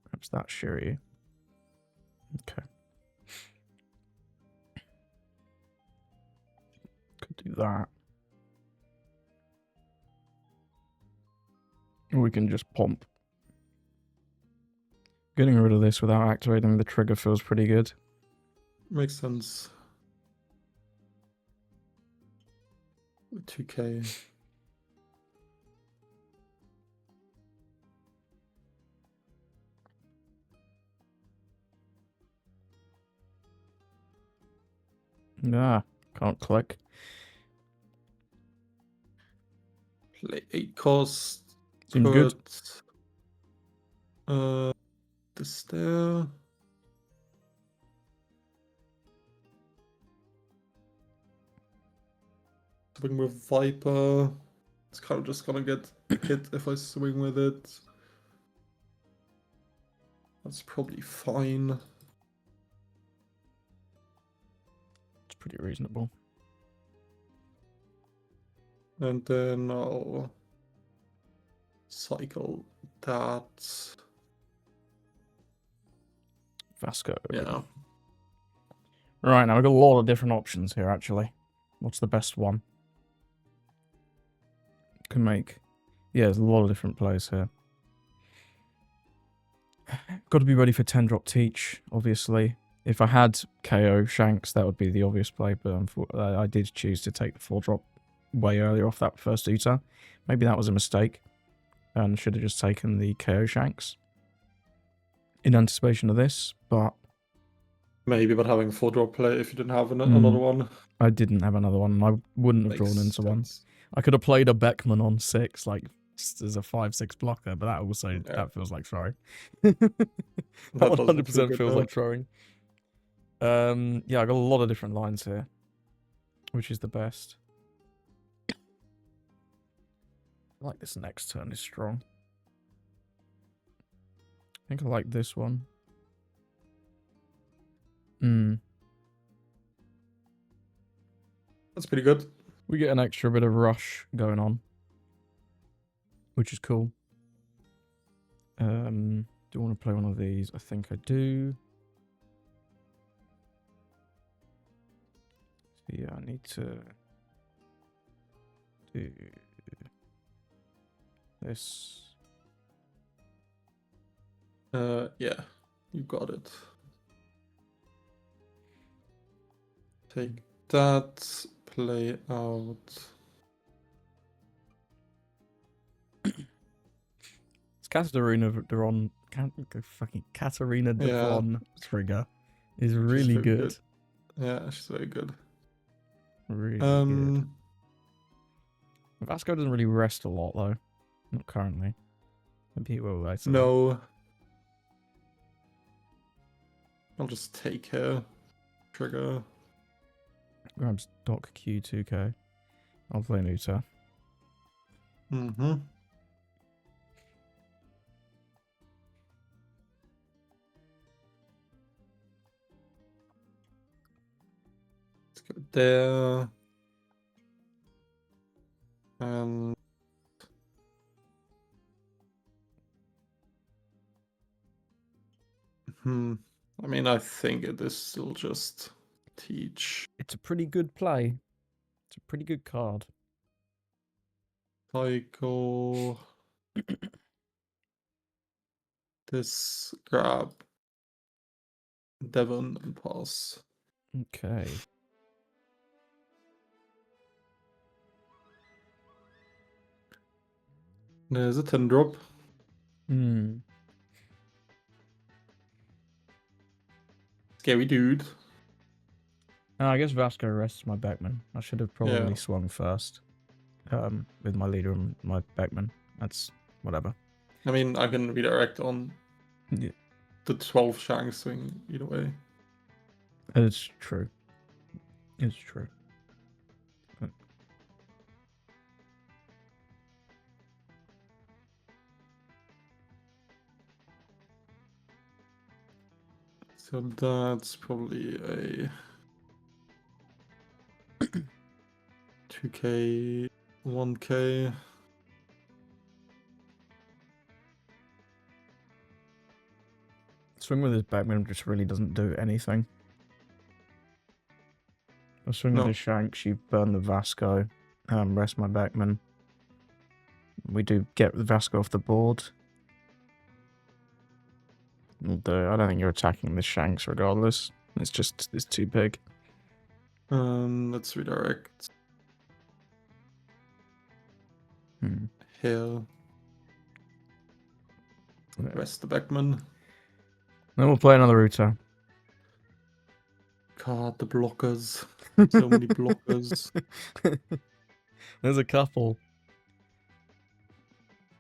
Speaker 1: Perhaps that Shiryu. Okay. Could do that. Or we can just pomp. Getting rid of this without activating the trigger feels pretty good.
Speaker 2: Makes sense. 2k.
Speaker 1: Ah, can't click.
Speaker 2: Play 8 cost.
Speaker 1: Seems good.
Speaker 2: This there. Something with Viper. It's kind of just gonna get hit if I swing with it. That's probably fine.
Speaker 1: It's pretty reasonable.
Speaker 2: And then I'll cycle that.
Speaker 1: Vasco.
Speaker 2: Yeah.
Speaker 1: Right, now we've got a lot of different options here, actually. What's the best one? Can make... Yeah, there's a lot of different plays here. Got to be ready for 10-drop Teach, obviously. If I had KO Shanks, that would be the obvious play, but I did choose to take the 4-drop way earlier off that first Uta. Maybe that was a mistake, and should have just taken the KO Shanks in anticipation of this, but...
Speaker 2: Maybe, but having 4-drop play if you didn't have another one.
Speaker 1: I didn't have another one, and I wouldn't have drawn into one. I could have played a Beckman on 6, like, just as a 5-6 blocker, but that also, that feels like throwing. That 100% feels like throwing. Yeah, I got a lot of different lines here, which is the best. I like this next turn is strong. I think I like this one.
Speaker 2: That's pretty good.
Speaker 1: We get an extra bit of rush going on, which is cool. Do I want to play one of these? I think I do. So yeah, I need to do this.
Speaker 2: Yeah, you got it. Take that, play out.
Speaker 1: It's Katarina Devon. Fucking Katarina Devon trigger is really good.
Speaker 2: Yeah, she's very good.
Speaker 1: Really good. Vasco doesn't really rest a lot though. Not currently. Maybe he will later.
Speaker 2: No. I'll just take her. Trigger.
Speaker 1: Grabs Doc Q2K. I'll play Nuta.
Speaker 2: Mm-hmm. Let's go there. And I mean, I think it is still just Teach.
Speaker 1: It's a pretty good play. It's a pretty good card.
Speaker 2: Cycle. This, grab Devon and pass.
Speaker 1: Okay.
Speaker 2: There's a 10-drop. Scary dude.
Speaker 1: I guess Vasco rests my Beckman. I should have probably swung first. With my leader and my Beckman. That's whatever.
Speaker 2: I mean, I can redirect on the 12 Shanks swing either way.
Speaker 1: It's true. It's true.
Speaker 2: So that's probably a 2K, 1K.
Speaker 1: Swing with his Beckman just really doesn't do anything. I swing with his Shanks, you burn the Vasco, rest my Beckman. We do get the Vasco off the board. Although I don't think you're attacking the Shanks regardless. It's too big.
Speaker 2: Let's redirect. Here. Rest the Beckman.
Speaker 1: Then we'll play another router.
Speaker 2: God, the blockers. So many blockers.
Speaker 1: There's a couple.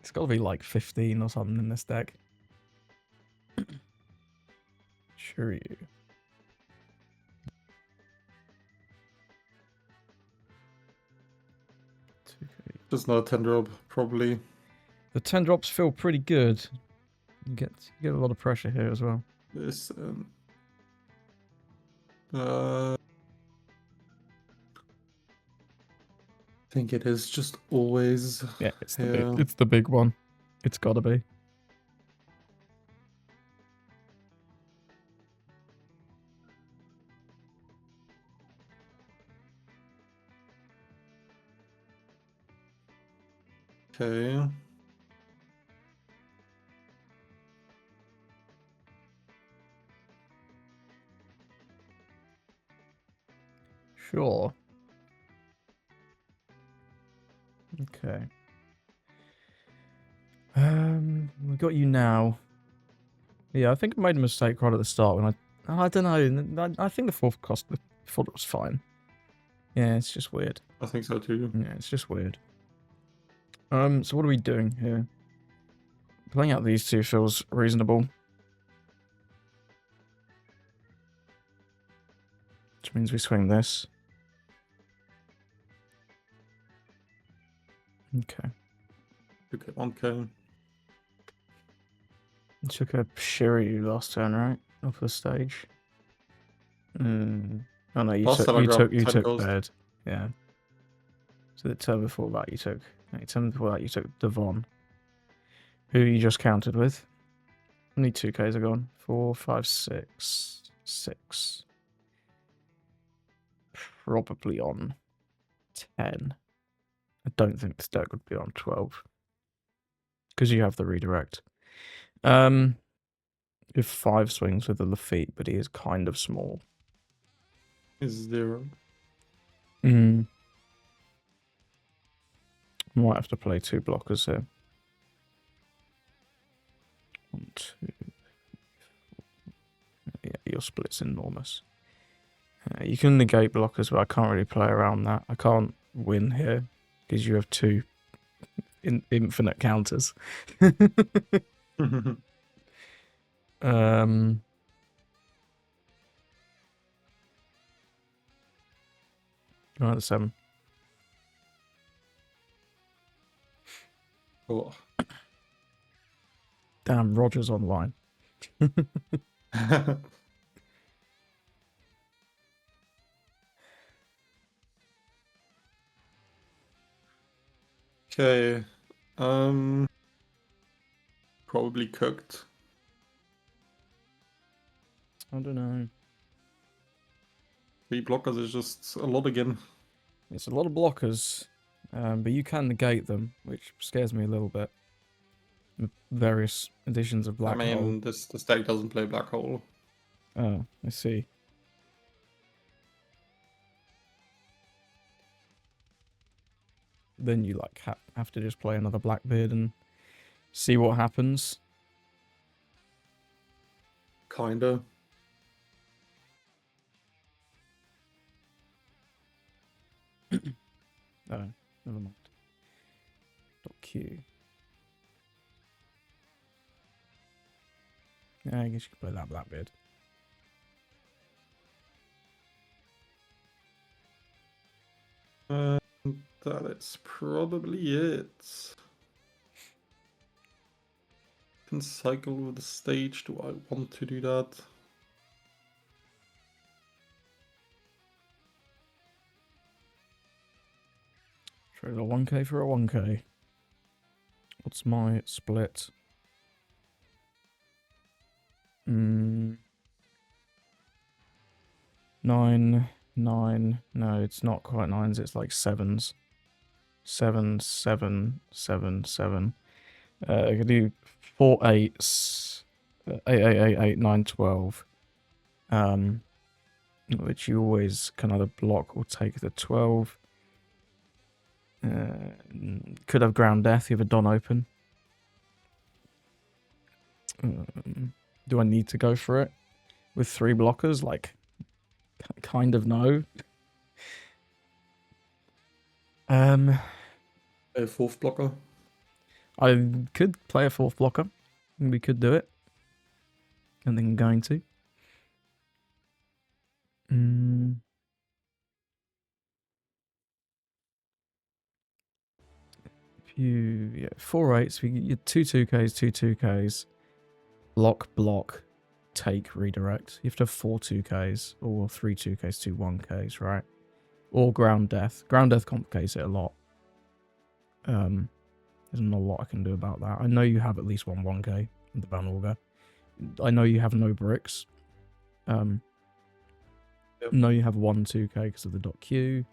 Speaker 1: It's got to be like 15 or something in this deck. Sure you.
Speaker 2: Just not a 10 drop, probably.
Speaker 1: The 10 drops feel pretty good. You get a lot of pressure here as well.
Speaker 2: This, I think it is just always.
Speaker 1: Yeah, it's the big one. It's gotta be.
Speaker 2: Okay.
Speaker 1: Sure. Okay. We got you now. Yeah, I think I made a mistake right at the start when I don't know. I think the fourth cost thought it was fine. Yeah, it's just weird.
Speaker 2: I think so too.
Speaker 1: Yeah, it's just weird. So what are we doing here? Playing out these two feels reasonable. Which means we swing this. Okay.
Speaker 2: Okay, 1k.
Speaker 1: You took a Shiryu last turn, right? Off the stage. Oh no, you took Bird. Yeah. So the turn before that you took Devon. Who you just countered with. How many 2Ks are gone? 4, 5, 6. 6. Probably on 10. I don't think this deck would be on 12. Because you have the redirect. You have 5 swings with the Lafitte, but he is kind of small.
Speaker 2: Is 0.
Speaker 1: Might have to play 2 blockers here. 1, 2. Yeah, your split's enormous. You can negate blockers, but I can't really play around that. I can't win here because you have 2 infinite counters. Right, the 7.
Speaker 2: Oh.
Speaker 1: Damn, Roger's online.
Speaker 2: Okay. Probably cooked.
Speaker 1: I don't know.
Speaker 2: 3 blockers is just a lot again.
Speaker 1: It's a lot of blockers, but you can negate them, which scares me a little bit. Various editions of Black Hole.
Speaker 2: This deck doesn't play Black Hole.
Speaker 1: Oh, I see. Then you like have to just play another Blackbeard and see what happens.
Speaker 2: Kinda.
Speaker 1: Oh, never mind. .Q. Yeah, I guess you could play that Blackbeard.
Speaker 2: That is probably it. Can cycle with the stage. Do I want to do that?
Speaker 1: Trade a 1k for a 1k. What's my split? 9, 9. No, it's not quite 9s. It's like 7s. 7, 7, 7, 7. I could do 4 8s. 8, 8, 8, 8, 9, 12. Which you always can either block or take the 12. Could have ground death. You have a Don open. Do I need to go for it with 3 blockers? Like, kind of no.
Speaker 2: A 4th blocker.
Speaker 1: I could play a 4th blocker. We could do it. I think I'm going to. Yeah, 4/8s. We get 2/2Ks, 2/2Ks. Block, take, redirect. You have to have 4 2Ks or 3 2Ks, 2 1Ks, right? Or ground death. Ground death complicates it a lot. There's not a lot I can do about that. I know you have at least one 1K in the Van Auger. I know you have no bricks.
Speaker 2: Yep.
Speaker 1: No, you have 1 2K because of the .Q.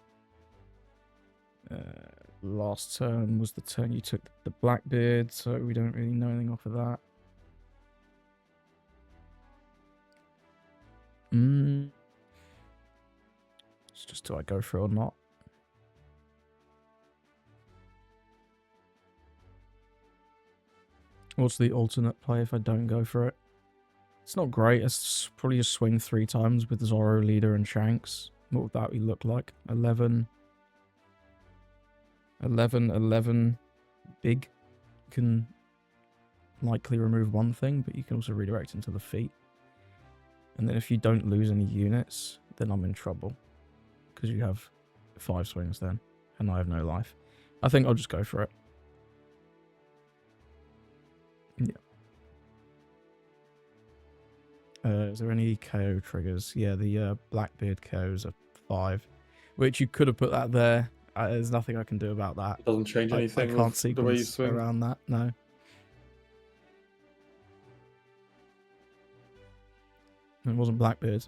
Speaker 1: Last turn was the turn you took the Blackbeard, so we don't really know anything off of that. It's just do I go for it or not? What's the alternate play if I don't go for it? It's not great. It's probably just swing 3 times with Zorro, Leader, and Shanks. What would that look like? 11. 11. Big. You can likely remove one thing, but you can also redirect into the feet. And then if you don't lose any units, then I'm in trouble. Because you have 5 swings then, and I have no life. I think I'll just go for it. Yeah. Is there any KO triggers? Yeah, the Blackbeard KOs are 5, which you could have put that there. There's nothing I can do about that.
Speaker 2: It doesn't change anything.
Speaker 1: I can't
Speaker 2: with the way you
Speaker 1: sequence
Speaker 2: swing.
Speaker 1: around that. No. It wasn't Blackbeard.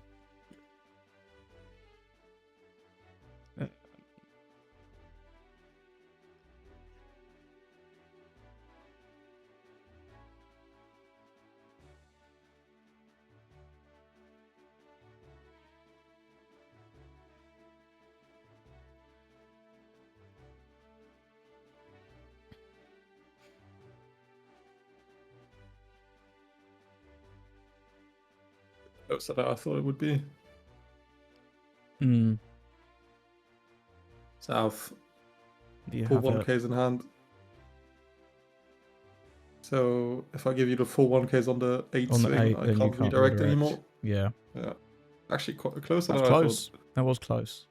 Speaker 2: Closer than I thought it would be. South. Full 1Ks in hand. So if I give you the full 1Ks on the 8
Speaker 1: on
Speaker 2: swing,
Speaker 1: the 8,
Speaker 2: I
Speaker 1: then
Speaker 2: can't,
Speaker 1: you can't
Speaker 2: redirect anymore.
Speaker 1: Yeah.
Speaker 2: Yeah. Actually, quite closer
Speaker 1: That's
Speaker 2: than
Speaker 1: close.
Speaker 2: I thought.
Speaker 1: That was close.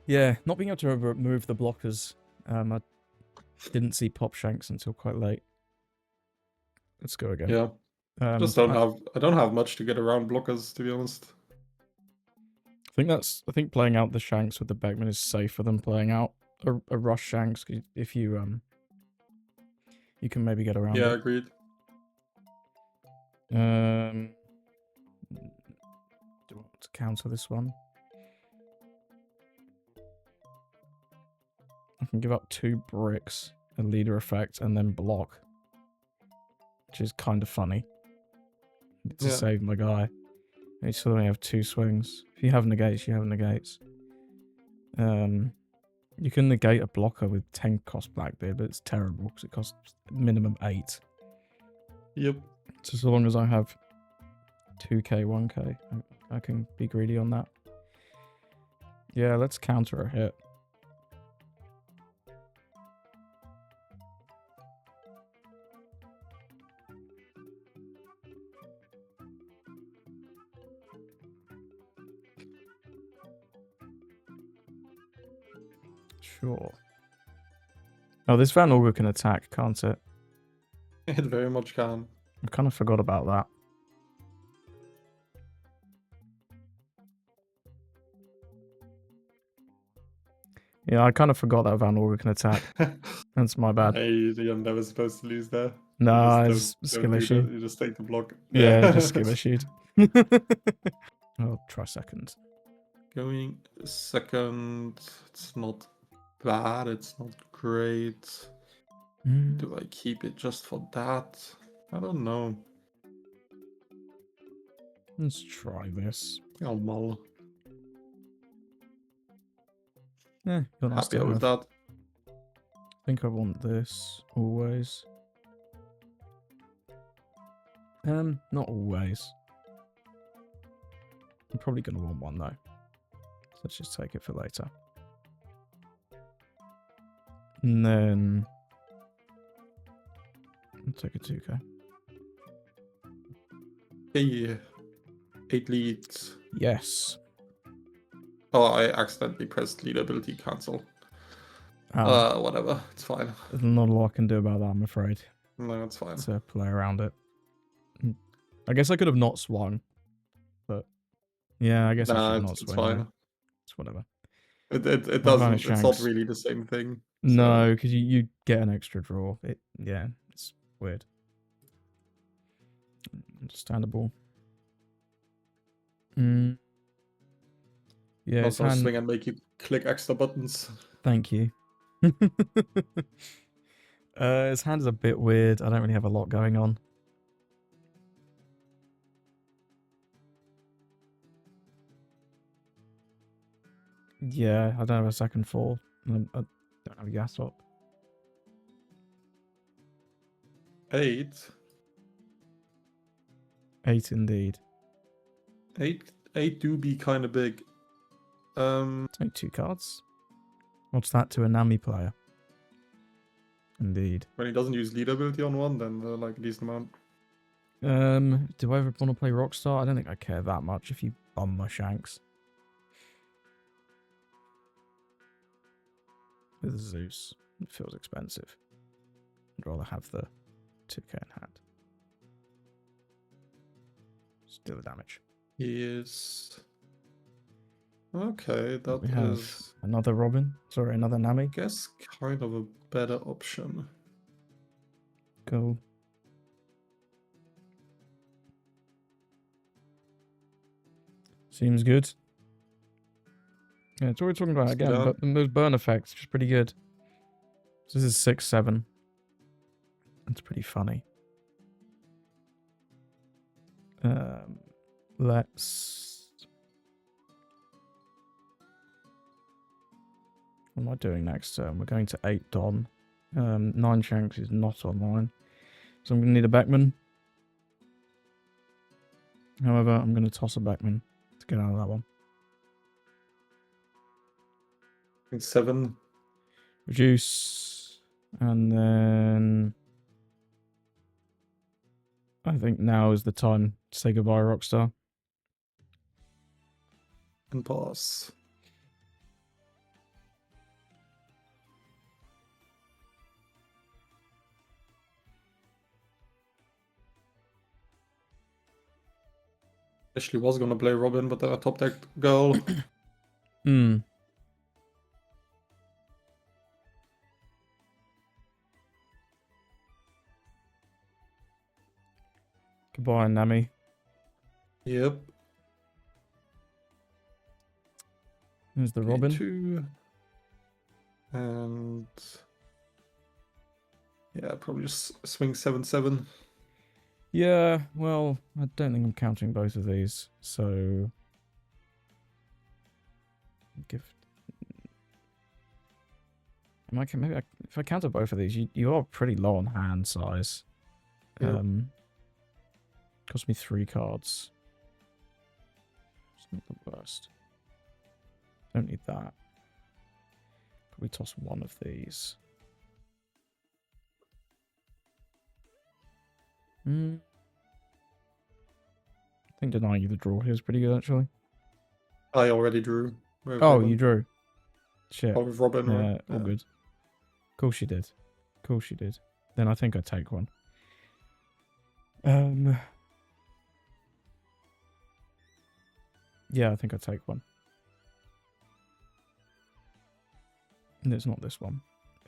Speaker 1: Yeah, not being able to remove the blockers. I didn't see Pop Shanks until quite late. Let's go again.
Speaker 2: Yeah. I don't have much to get around blockers, to be honest.
Speaker 1: I think playing out the Shanks with the Beckman is safer than playing out a rush Shanks if you you can maybe get around it.
Speaker 2: Yeah, agreed.
Speaker 1: Do I want to counter this one? I can give up 2 bricks, a leader effect, and then block. Which is kind of funny. To save my guy. You still only have 2 swings. If you have negates, you have negates. You can negate a blocker with 10 cost Blackbeard, but it's terrible because it costs minimum 8.
Speaker 2: Yep.
Speaker 1: So long as I have 2k, 1k, I can be greedy on that. Yeah, let's counter a hit. Sure. Oh, this Van Auger can attack, can't it?
Speaker 2: It very much can.
Speaker 1: I kind of forgot about that. Yeah, I kind of forgot that Van Auger can attack. That's my bad.
Speaker 2: Hey, you're never supposed to lose there.
Speaker 1: No, it's skill issue.
Speaker 2: You just take the block.
Speaker 1: Yeah, just skill issued. I'll try second.
Speaker 2: Going second. It's not bad. It's not great. Do I keep it just for that? I don't know.
Speaker 1: Let's try this.
Speaker 2: I'll mull.
Speaker 1: Yeah, you're not
Speaker 2: Happy with that.
Speaker 1: I think I want this always. Not always. I'm probably gonna want one though. So let's just take it for later. And then I'll take a 2k.
Speaker 2: Hey, 8 leads.
Speaker 1: Yes.
Speaker 2: Oh, I accidentally pressed lead ability cancel. Whatever, it's fine.
Speaker 1: There's not a lot I can do about that, I'm afraid.
Speaker 2: No, it's fine.
Speaker 1: To play around it. I guess I could have not swung, but yeah, I guess I should have not
Speaker 2: It's
Speaker 1: swung.
Speaker 2: fine.
Speaker 1: Yeah. It's whatever.
Speaker 2: It
Speaker 1: What about
Speaker 2: doesn't. It's not
Speaker 1: Shanks?
Speaker 2: really the same thing.
Speaker 1: No, because you get an extra draw. Yeah, it's weird. Understandable. Yeah,
Speaker 2: Not
Speaker 1: his
Speaker 2: gonna
Speaker 1: hand.
Speaker 2: swing and make you click extra buttons.
Speaker 1: Thank you. His hand is a bit weird. I don't really have a lot going on. Yeah, I don't have a second fall. I don't have a gas up.
Speaker 2: 8.
Speaker 1: 8 indeed.
Speaker 2: 8 do be kind of big.
Speaker 1: It's only 2 cards. What's that to a Nami player? Indeed.
Speaker 2: When he doesn't use lead ability on one, then like a decent amount.
Speaker 1: Do I ever want to play Rockstar? I don't think I care that much if you bum my Shanks. With Zeus, it feels expensive. I'd rather have the 2k in hand. Just do the damage.
Speaker 2: Yes. Okay, that
Speaker 1: We have
Speaker 2: is,
Speaker 1: another Robin. Sorry, another Nami.
Speaker 2: I guess, kind of a better option.
Speaker 1: Cool. Seems good. Yeah, it's what we're talking about
Speaker 2: Let's do
Speaker 1: again,
Speaker 2: that.
Speaker 1: but those burn effects, just pretty good. So this is 6-7. That's pretty funny. Let's... What am I doing next turn? We're going to 8 Don. 9 Shanks is not online. So I'm going to need a backman. However, I'm going to toss a backman to get out of that one.
Speaker 2: I think 7.
Speaker 1: Reduce. And then... I think now is the time to say goodbye, Rockstar.
Speaker 2: And pass. Actually was gonna play Robin, but then I top decked Girl.
Speaker 1: Goodbye, Nami.
Speaker 2: Yep.
Speaker 1: Here's the Robin.
Speaker 2: 2. And yeah, probably just swing 7-7.
Speaker 1: Yeah, well, I don't think I'm counting both of these, so... Maybe if I counter both of these, you are pretty low on hand size.
Speaker 2: Yep.
Speaker 1: Cost me 3 cards. It's not the worst. Don't need that. Probably toss one of these. I think denying you the draw here is pretty good, actually.
Speaker 2: I already drew. With
Speaker 1: Oh,
Speaker 2: Robin.
Speaker 1: you drew. Shit.
Speaker 2: Oh, with Robin,
Speaker 1: Yeah,
Speaker 2: right?
Speaker 1: all good. Of course you did. Of course you did. Then I think I'd take one. Yeah, I think I'd take one. And it's not this one.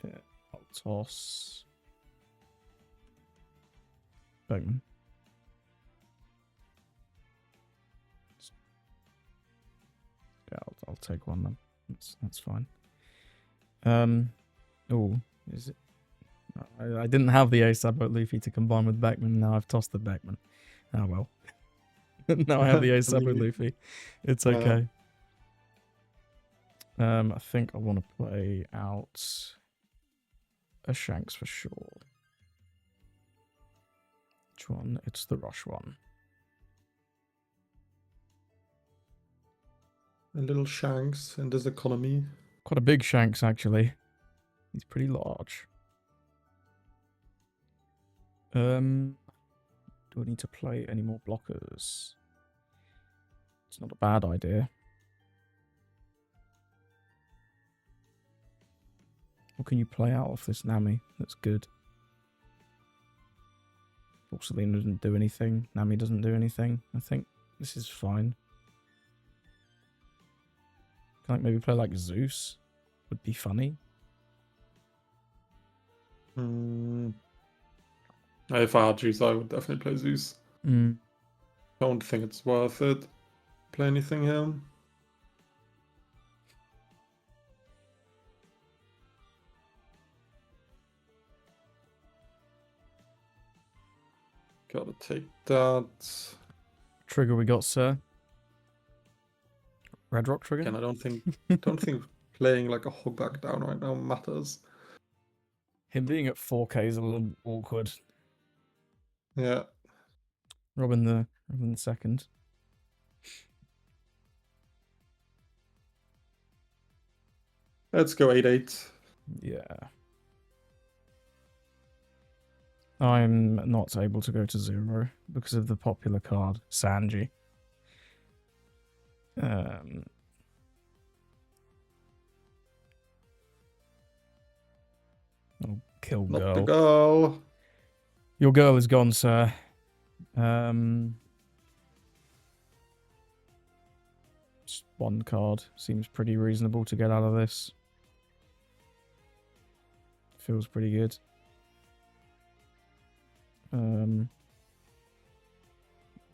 Speaker 1: Yeah, I'll toss... Bergman. Yeah, I'll take one then. That's fine. Oh, is it? I didn't have the Ace Sabote Luffy to combine with Beckman. Now I've tossed the Beckman. Oh well. Now I have the Ace Sabote Luffy. It's okay. I think I want to play out a Shanks for sure. Which one? It's the Rush one.
Speaker 2: A little Shanks in this economy.
Speaker 1: Quite a big Shanks, actually. He's pretty large. Do I need to play any more blockers? It's not a bad idea. What can you play out of this Nami? That's good. Porcelain doesn't do anything. Nami doesn't do anything. I think this is fine. Can I maybe play like Zeus? Would be funny.
Speaker 2: If I had Zeus, I would definitely play Zeus. Don't think it's worth it. Play anything here. Gotta take that.
Speaker 1: Trigger we got, sir. Red Rock trigger?
Speaker 2: Again, I don't think playing like a hog back down right now matters.
Speaker 1: Him being at 4k is a little awkward.
Speaker 2: Yeah.
Speaker 1: Robin the second.
Speaker 2: Let's go 8-8.
Speaker 1: Yeah. I'm not able to go to 0 because of the popular card, Sanji. Oh, kill
Speaker 2: Not
Speaker 1: girl.
Speaker 2: the girl.
Speaker 1: Your girl is gone, sir. Just one card seems pretty reasonable to get out of this. Feels pretty good. Don't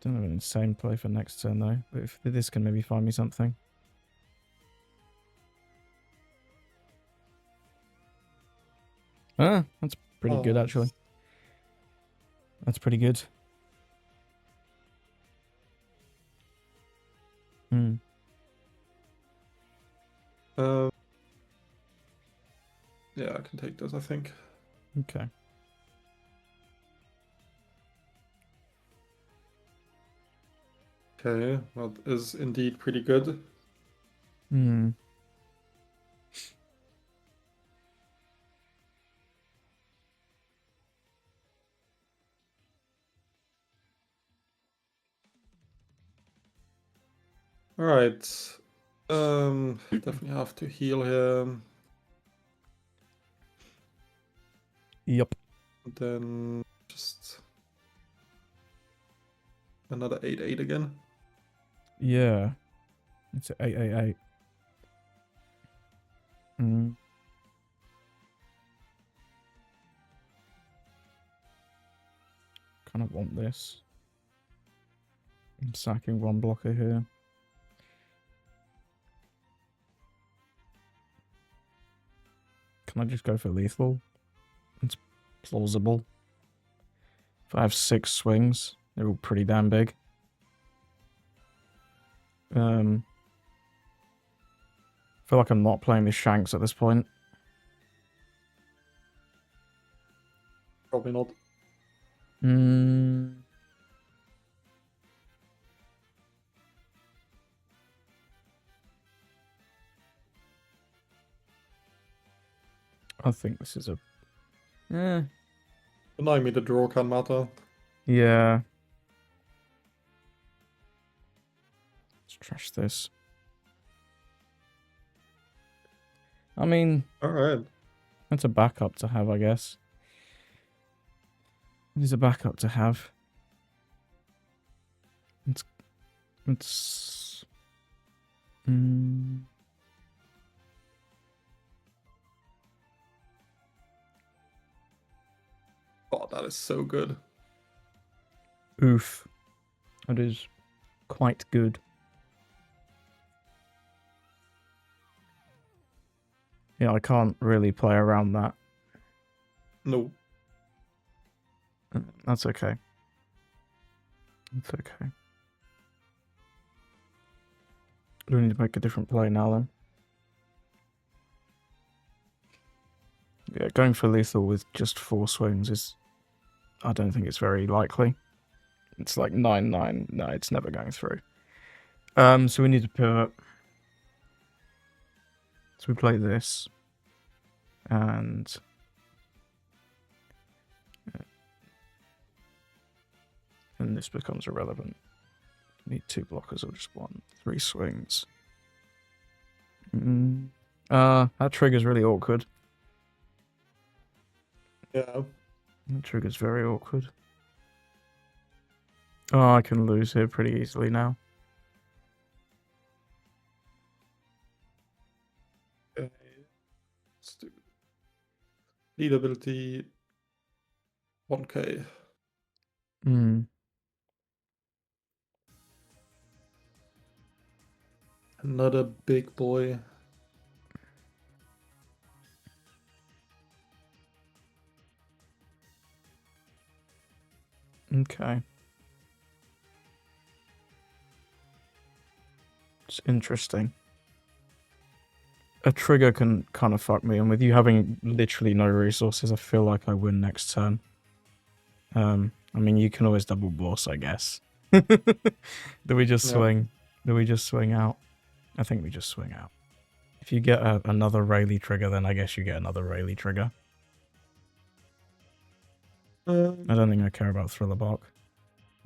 Speaker 1: have an insane play for next turn though, but if this can maybe find me something. Ah, that's pretty good actually. That's pretty good.
Speaker 2: Yeah, I can take this, I think.
Speaker 1: Okay.
Speaker 2: Okay, that is indeed pretty good. Alright. Definitely have to heal here.
Speaker 1: Yep.
Speaker 2: Then just another 8-8 again.
Speaker 1: Yeah. It's 888. Kind of want this. I'm sacking one blocker here. Can I just go for lethal? It's plausible. If I have 6 swings, they're all pretty damn big. I feel like I'm not playing this Shanks at this point.
Speaker 2: Probably not.
Speaker 1: I think this is a...
Speaker 2: Deny me the draw can matter.
Speaker 1: Yeah. Let's trash this. I mean...
Speaker 2: Alright.
Speaker 1: That's a backup to have, I guess. It is a backup to have. It's...
Speaker 2: Oh, that is so good.
Speaker 1: Oof. That is quite good. Yeah, I can't really play around that.
Speaker 2: No.
Speaker 1: That's okay. It's okay. Do we need to make a different play now then? Yeah, going for lethal with just 4 swings is... I don't think it's very likely. It's like 9-9. No, it's never going through. So we need to pivot. So we play this. And... and this becomes irrelevant. Need 2 blockers or just 1. 3 swings. That trigger's really awkward.
Speaker 2: Yeah.
Speaker 1: The trigger's very awkward. Oh, I can lose here pretty easily now.
Speaker 2: Okay. Let's do lead ability 1k.
Speaker 1: Hmm.
Speaker 2: Another big boy.
Speaker 1: Okay. It's interesting. A trigger can kind of fuck me, and with you having literally no resources, I feel like I win next turn. I mean, you can always double boss, I guess. Do we just swing? Do we just swing out? I think we just swing out. If you get another Rayleigh trigger, then I guess you get another Rayleigh trigger. I don't think I care about Thriller Bark.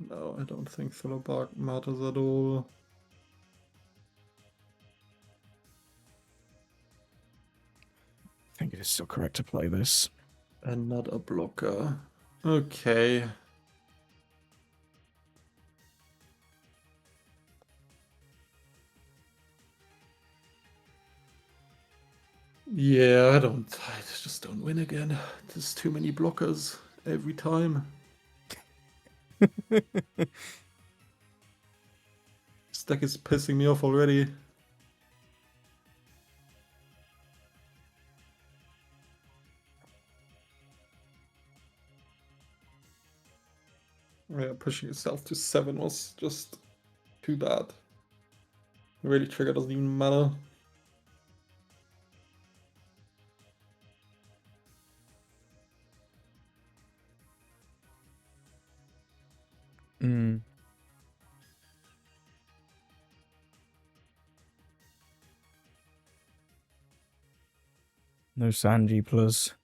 Speaker 2: No, I don't think Thriller Bark matters at all.
Speaker 1: I think it is still correct to play this.
Speaker 2: Another blocker. Okay. Yeah, I just don't win again. There's too many blockers every time. This deck is pissing me off already. Yeah, pushing yourself to 7 was just too bad. Really, trigger doesn't even matter.
Speaker 1: Mm. No Sanji plus.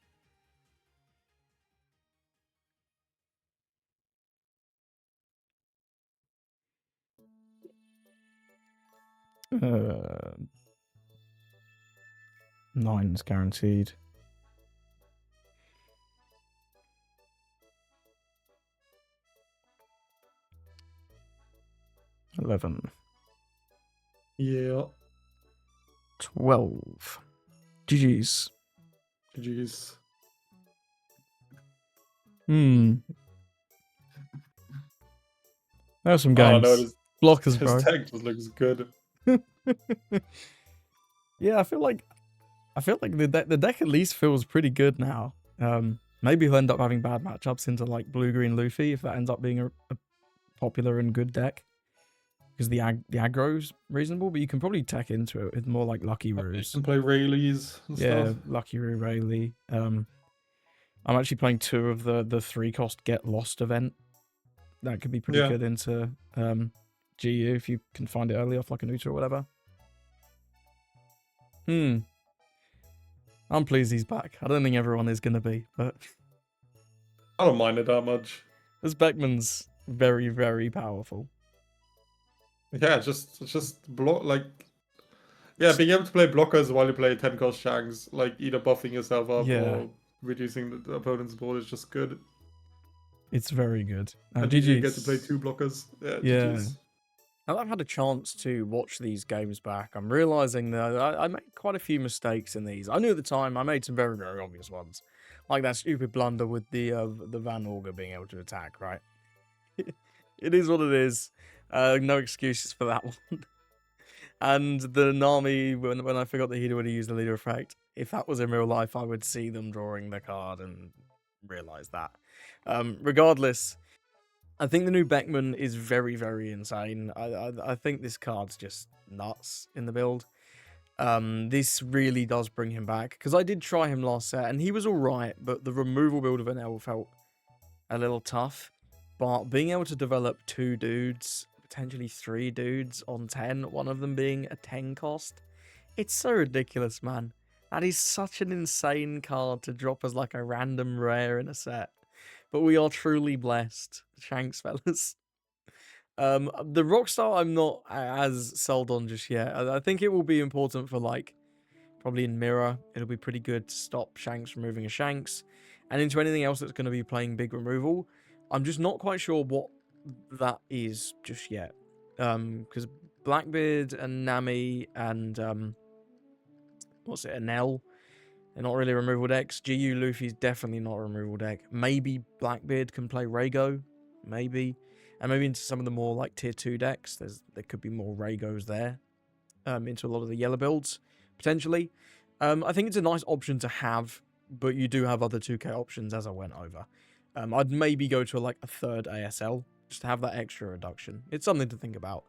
Speaker 1: Nine's guaranteed. $11.
Speaker 2: Yeah.
Speaker 1: 12. GG's.
Speaker 2: GG's.
Speaker 1: Hmm. There are some
Speaker 2: I don't
Speaker 1: games.
Speaker 2: know,
Speaker 1: Blockers,
Speaker 2: his
Speaker 1: bro.
Speaker 2: deck just looks good.
Speaker 1: Yeah, I feel like the deck at least feels pretty good now. Maybe he'll end up having bad matchups into like blue-green Luffy if that ends up being a popular and good deck. Because the aggro's reasonable, but you can probably tech into it with more like Lucky
Speaker 2: You
Speaker 1: Roos.
Speaker 2: can play Rayleighs and stuff.
Speaker 1: Lucky Roo, Rayleigh. I'm actually playing 2 of the 3-cost Get Lost event. That could be pretty good into GU if you can find it early off like a Nutra or whatever. I'm pleased he's back. I don't think everyone is going to be, but
Speaker 2: I don't mind it that much.
Speaker 1: this Beckman's very, very powerful.
Speaker 2: Yeah, just block, like, yeah, being able to play blockers while you play 10 cost Shanks, like either buffing yourself up or reducing the opponent's board is just good.
Speaker 1: It's very good.
Speaker 2: And you get to play 2 blockers. Yeah, GG's.
Speaker 1: Now that I've had a chance to watch these games back, I'm realizing that I made quite a few mistakes in these. I knew at the time I made some very, very obvious ones, like that stupid blunder with the Van Auger being able to attack. Right, it is what it is. No excuses for that one. And the Nami, when I forgot that he would use the leader effect, if that was in real life, I would see them drawing the card and realize that. Regardless, I think the new Beckman is very, very insane. I think this card's just nuts in the build. This really does bring him back, because I did try him last set, and he was alright, but the removal build of Penel felt a little tough. But being able to develop 2 dudes, potentially 3 dudes on 10, one of them being a 10 cost, it's so ridiculous, man. That is such an insane card to drop as like a random rare in a set. But we are truly blessed, Shanks fellas. The Rockstar I'm not as sold on just yet. I think it will be important for like Probably in Mirror, it'll be pretty good to stop Shanks from moving a Shanks. And into anything else that's going to be playing big removal. I'm just not quite sure what that is just yet. Because Blackbeard and Nami and what's it, Penel, they're not really removal decks. GU Luffy's definitely not a removal deck. Maybe Blackbeard can play Rhaego, maybe. And maybe into some of the more like tier 2 decks, there could be more Rhaegos there. Into a lot of the yellow builds, potentially. I think it's a nice option to have, but you do have other 2K options as I went over. I'd maybe go to like a third ASL, just to have that extra reduction. It's something to think about.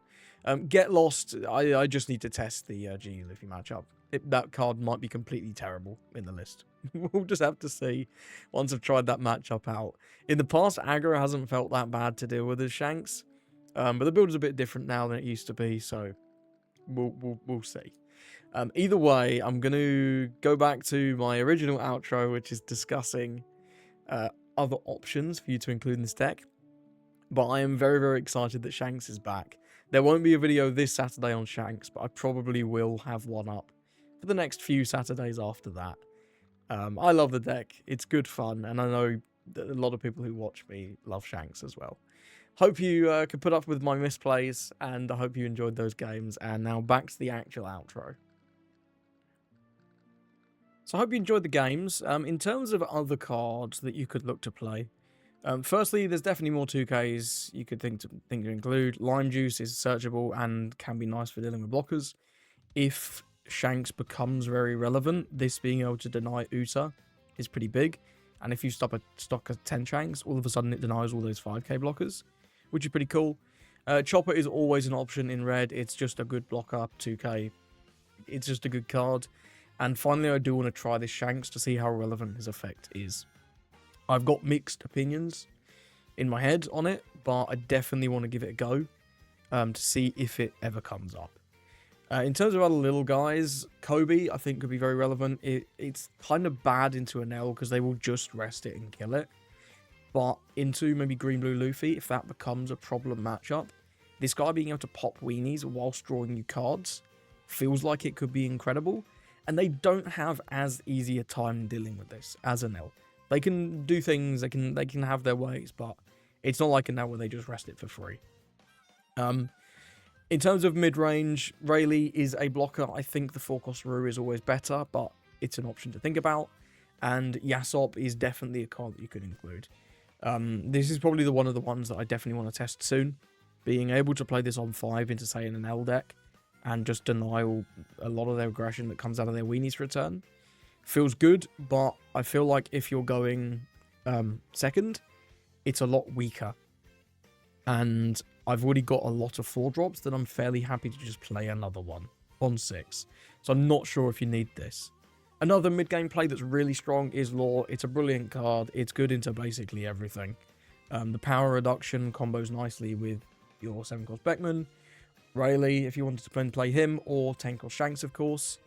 Speaker 1: Get Lost, I just need to test the GU Luffy matchup. That card might be completely terrible in the list. We'll just have to see once I've tried that matchup out. In the past, aggro hasn't felt that bad to deal with as Shanks, but the build is a bit different now than it used to be, so we'll see. Either way, I'm going to go back to my original outro, which is discussing other options for you to include in this deck. But I am very, very excited that Shanks is back. There won't be a video this Saturday on Shanks, but I probably will have one up for the next few Saturdays after that. I love the deck. It's good fun, and I know that a lot of people who watch me love Shanks as well. Hope you could put up with my misplays, and I hope you enjoyed those games. And now back to the actual outro. So I hope you enjoyed the games. In terms of other cards that you could look to play, firstly, there's definitely more 2Ks you could think to include. Lime Juice is searchable and can be nice for dealing with blockers. If Shanks becomes very relevant, this being able to deny Uta is pretty big. And if you stock a 10 Shanks, all of a sudden it denies all those 5k blockers, which is pretty cool. Chopper is always an option in red. It's just a good blocker, 2k. It's just a good card. And finally, I do want to try this Shanks to see how relevant his effect is. I've got mixed opinions in my head on it, but I definitely want to give it a go to see if it ever comes up. In terms of other little guys, Kobe, I think, could be very relevant. It's kind of bad into Penel because they will just rest it and kill it. But into maybe Green-Blue Luffy, if that becomes a problem matchup, this guy being able to pop weenies whilst drawing you cards feels like it could be incredible. And they don't have as easy a time dealing with this as Penel. They can do things, they can have their ways, but it's not like Penel where they just rest it for free. In terms of mid-range, Rayleigh is a blocker. I think the 4-cost Rue is always better, but it's an option to think about. And Yasop is definitely a card that you could include. This is probably one of the ones that I definitely want to test soon. Being able to play this on 5 into, say, an L deck and just deny a lot of their aggression that comes out of their weenies return feels good, but I feel like if you're going second, it's a lot weaker. And I've already got a lot of 4-drops that I'm fairly happy to just play another one on 6. So I'm not sure if you need this. Another mid-game play that's really strong is Law. It's a brilliant card. It's good into basically everything. The power reduction combos nicely with your 7-cost Beckman. Rayleigh, if you wanted to play him, or 10-cost Shanks, of course.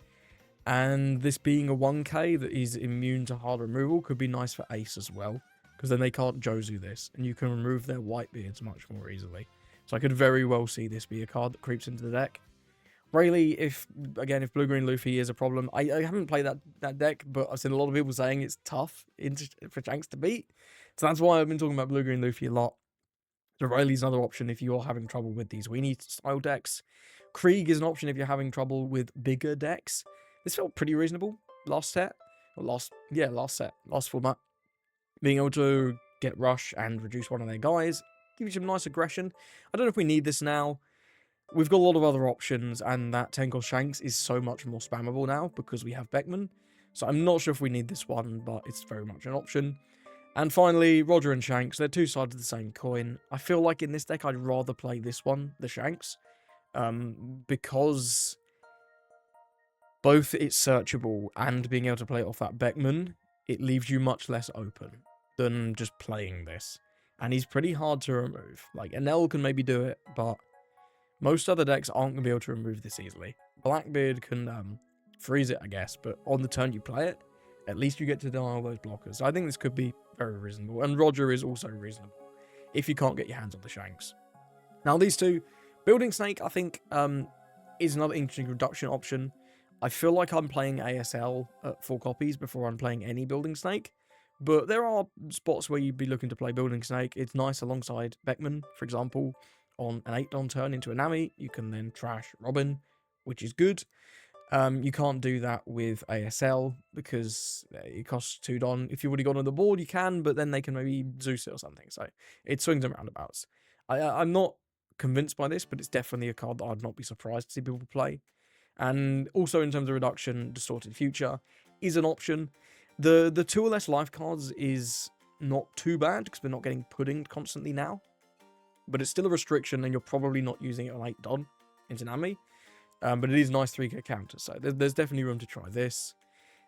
Speaker 1: And this being a 1k that is immune to hard removal could be nice for Ace as well, because then they can't Jozu this, and you can remove their Whitebeards much more easily. So I could very well see this be a card that creeps into the deck. Rayleigh, if Blue-Green Luffy is a problem, I haven't played that deck, but I've seen a lot of people saying it's tough for Shanks to beat. So that's why I've been talking about Blue-Green Luffy a lot. So Rayleigh's another option if you're having trouble with these weenie style decks. Krieg is an option if you're having trouble with bigger decks. This felt pretty reasonable last set. Or last format. Being able to get Rush and reduce one of their guys, give you some nice aggression. I don't know if we need this now. We've got a lot of other options, and that 10-cost Shanks is so much more spammable now because we have Beckman. So I'm not sure if we need this one, but it's very much an option. And finally, Roger and Shanks, they're two sides of the same coin. I feel like in this deck, I'd rather play this one, the Shanks, because both it's searchable and being able to play it off that Beckman, it leaves you much less open than just playing this. And he's pretty hard to remove. Like, Penel can maybe do it, but most other decks aren't going to be able to remove this easily. Blackbeard can freeze it, I guess, but on the turn you play it, at least you get to deny all those blockers. So I think this could be very reasonable. And Roger is also reasonable if you can't get your hands on the Shanks. Now, these two, Building Snake, I think, is another interesting reduction option. I feel like I'm playing ASL at 4 copies before I'm playing any Building Snake. But there are spots where you'd be looking to play Building Snake. It's nice alongside Beckman, for example. On an 8 Don turn into a Nami, you can then trash Robin, which is good. You can't do that with ASL because it costs 2 Don. If you've already got on the board, you can, but then they can maybe Zeus it or something. So it swings and roundabouts. I'm not convinced by this, but it's definitely a card that I'd not be surprised to see people play. And also in terms of reduction, Distorted Future is an option. The 2 or less life cards is not too bad because we're not getting pudding constantly now. But it's still a restriction and you're probably not using it on 8 Don into Nami. But it is nice 3k counter, so there's definitely room to try this.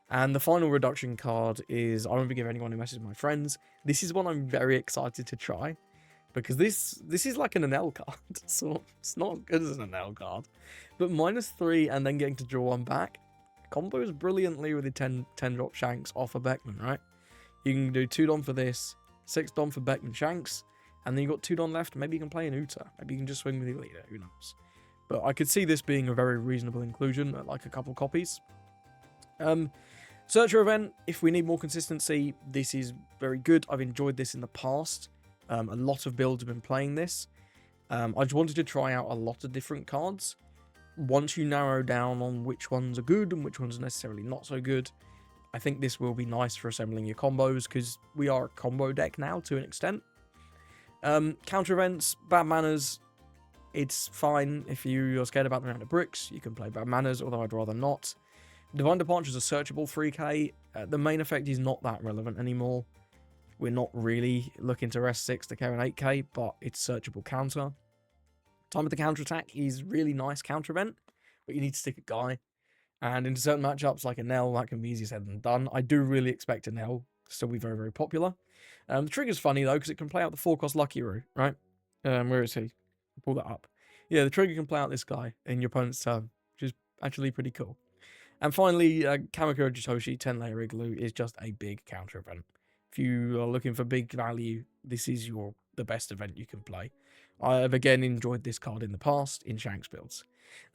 Speaker 1: And the final reduction card is, I won't forgive anyone who messages my friends. This is one I'm very excited to try. Because this is like an Enel card, so it's not as good as an Enel card. But -3 and then getting to draw 1 back combos brilliantly with the 10 drop Shanks off of Beckman, right? You can do 2 Don for this, 6 Don for Beckman Shanks, and then you've got 2 Don left. Maybe you can play an Uta. Maybe you can just swing with your leader, who knows. But I could see this being a very reasonable inclusion at like a couple copies. Searcher event, if we need more consistency, this is very good. I've enjoyed this in the past. A lot of builds have been playing this. I just wanted to try out a lot of different cards. Once you narrow down on which ones are good and which ones are necessarily not so good, I think this will be nice for assembling your combos because we are a combo deck now to an extent. Counter events, Bad Manners, it's fine if you're scared about the amount of bricks. You can play Bad Manners, although I'd rather not. Divine Departure is a searchable 3k. The main effect is not that relevant anymore. We're not really looking to rest 6 to carry an 8k, but it's searchable counter. Time of the Counter Attack is really nice counter event, but you need to stick a guy. And in certain matchups like a Nell, that can be easier said than done. I do really expect a Nell to still be very, very popular. The trigger's funny though, because it can play out the 4-cost Lucky Root, right? Where is he? Pull that up. Yeah, the trigger can play out this guy in your opponent's turn, which is actually pretty cool. And finally, Kamakura Jitoshi 10-layer Igloo is just a big counter event. If you are looking for big value, this is the best event you can play. I have again enjoyed this card in the past in Shanks builds.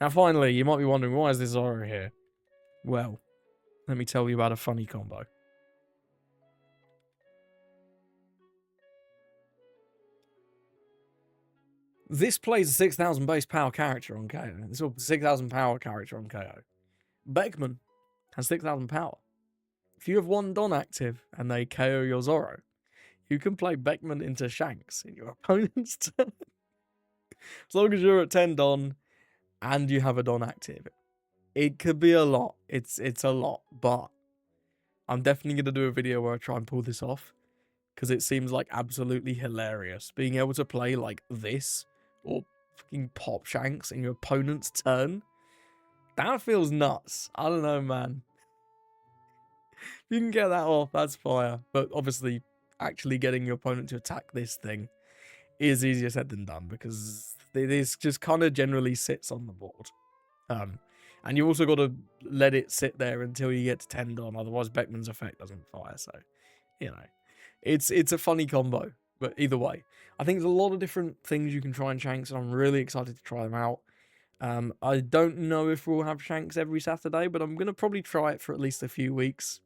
Speaker 1: Now finally, you might be wondering, why is this Zoro here? Well, let me tell you about a funny combo. This plays a 6,000 base power character on KO. This is a 6,000 power character on KO. Beckman has 6,000 power. If you have 1 Don active and they KO your Zoro, you can play Beckman into Shanks in your opponent's turn. As long as you're at 10 Don and you have a Don active. It could be a lot. It's a lot, but I'm definitely going to do a video where I try and pull this off because it seems like absolutely hilarious. Being able to play like this or fucking pop Shanks in your opponent's turn, that feels nuts. I don't know, man. If you can get that off, that's fire. But obviously, actually getting your opponent to attack this thing is easier said than done because this just kind of generally sits on the board. And you've also got to let it sit there until you get to 10 Don, otherwise Beckman's effect doesn't fire. So, you know, it's a funny combo. But either way, I think there's a lot of different things you can try in Shanks, and I'm really excited to try them out. I don't know if we'll have Shanks every Saturday, but I'm going to probably try it for at least a few weeks.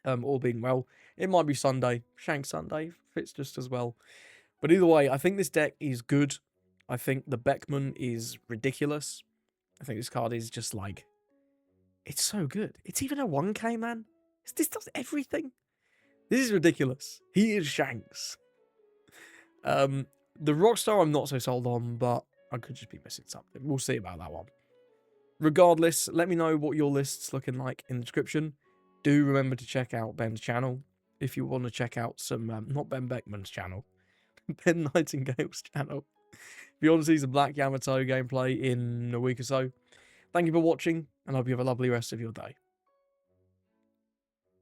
Speaker 1: All being well. It might be Sunday. Shanks Sunday fits just as well. But either way, I think this deck is good. I think the Beckman is ridiculous. I think this card is just like, it's so good. It's even a 1k, man. This does everything. This is ridiculous. He is Shanks. The Rockstar I'm not so sold on, but I could just be missing something. We'll see about that one. Regardless, let me know what your list's looking like in the description. Do remember to check out Ben's channel if you want to check out some, not Ben Beckman's channel, Ben Nightingale's channel. If you want to see some Black Yamato gameplay in a week or so. Thank you for watching, and I hope you have a lovely rest of your day.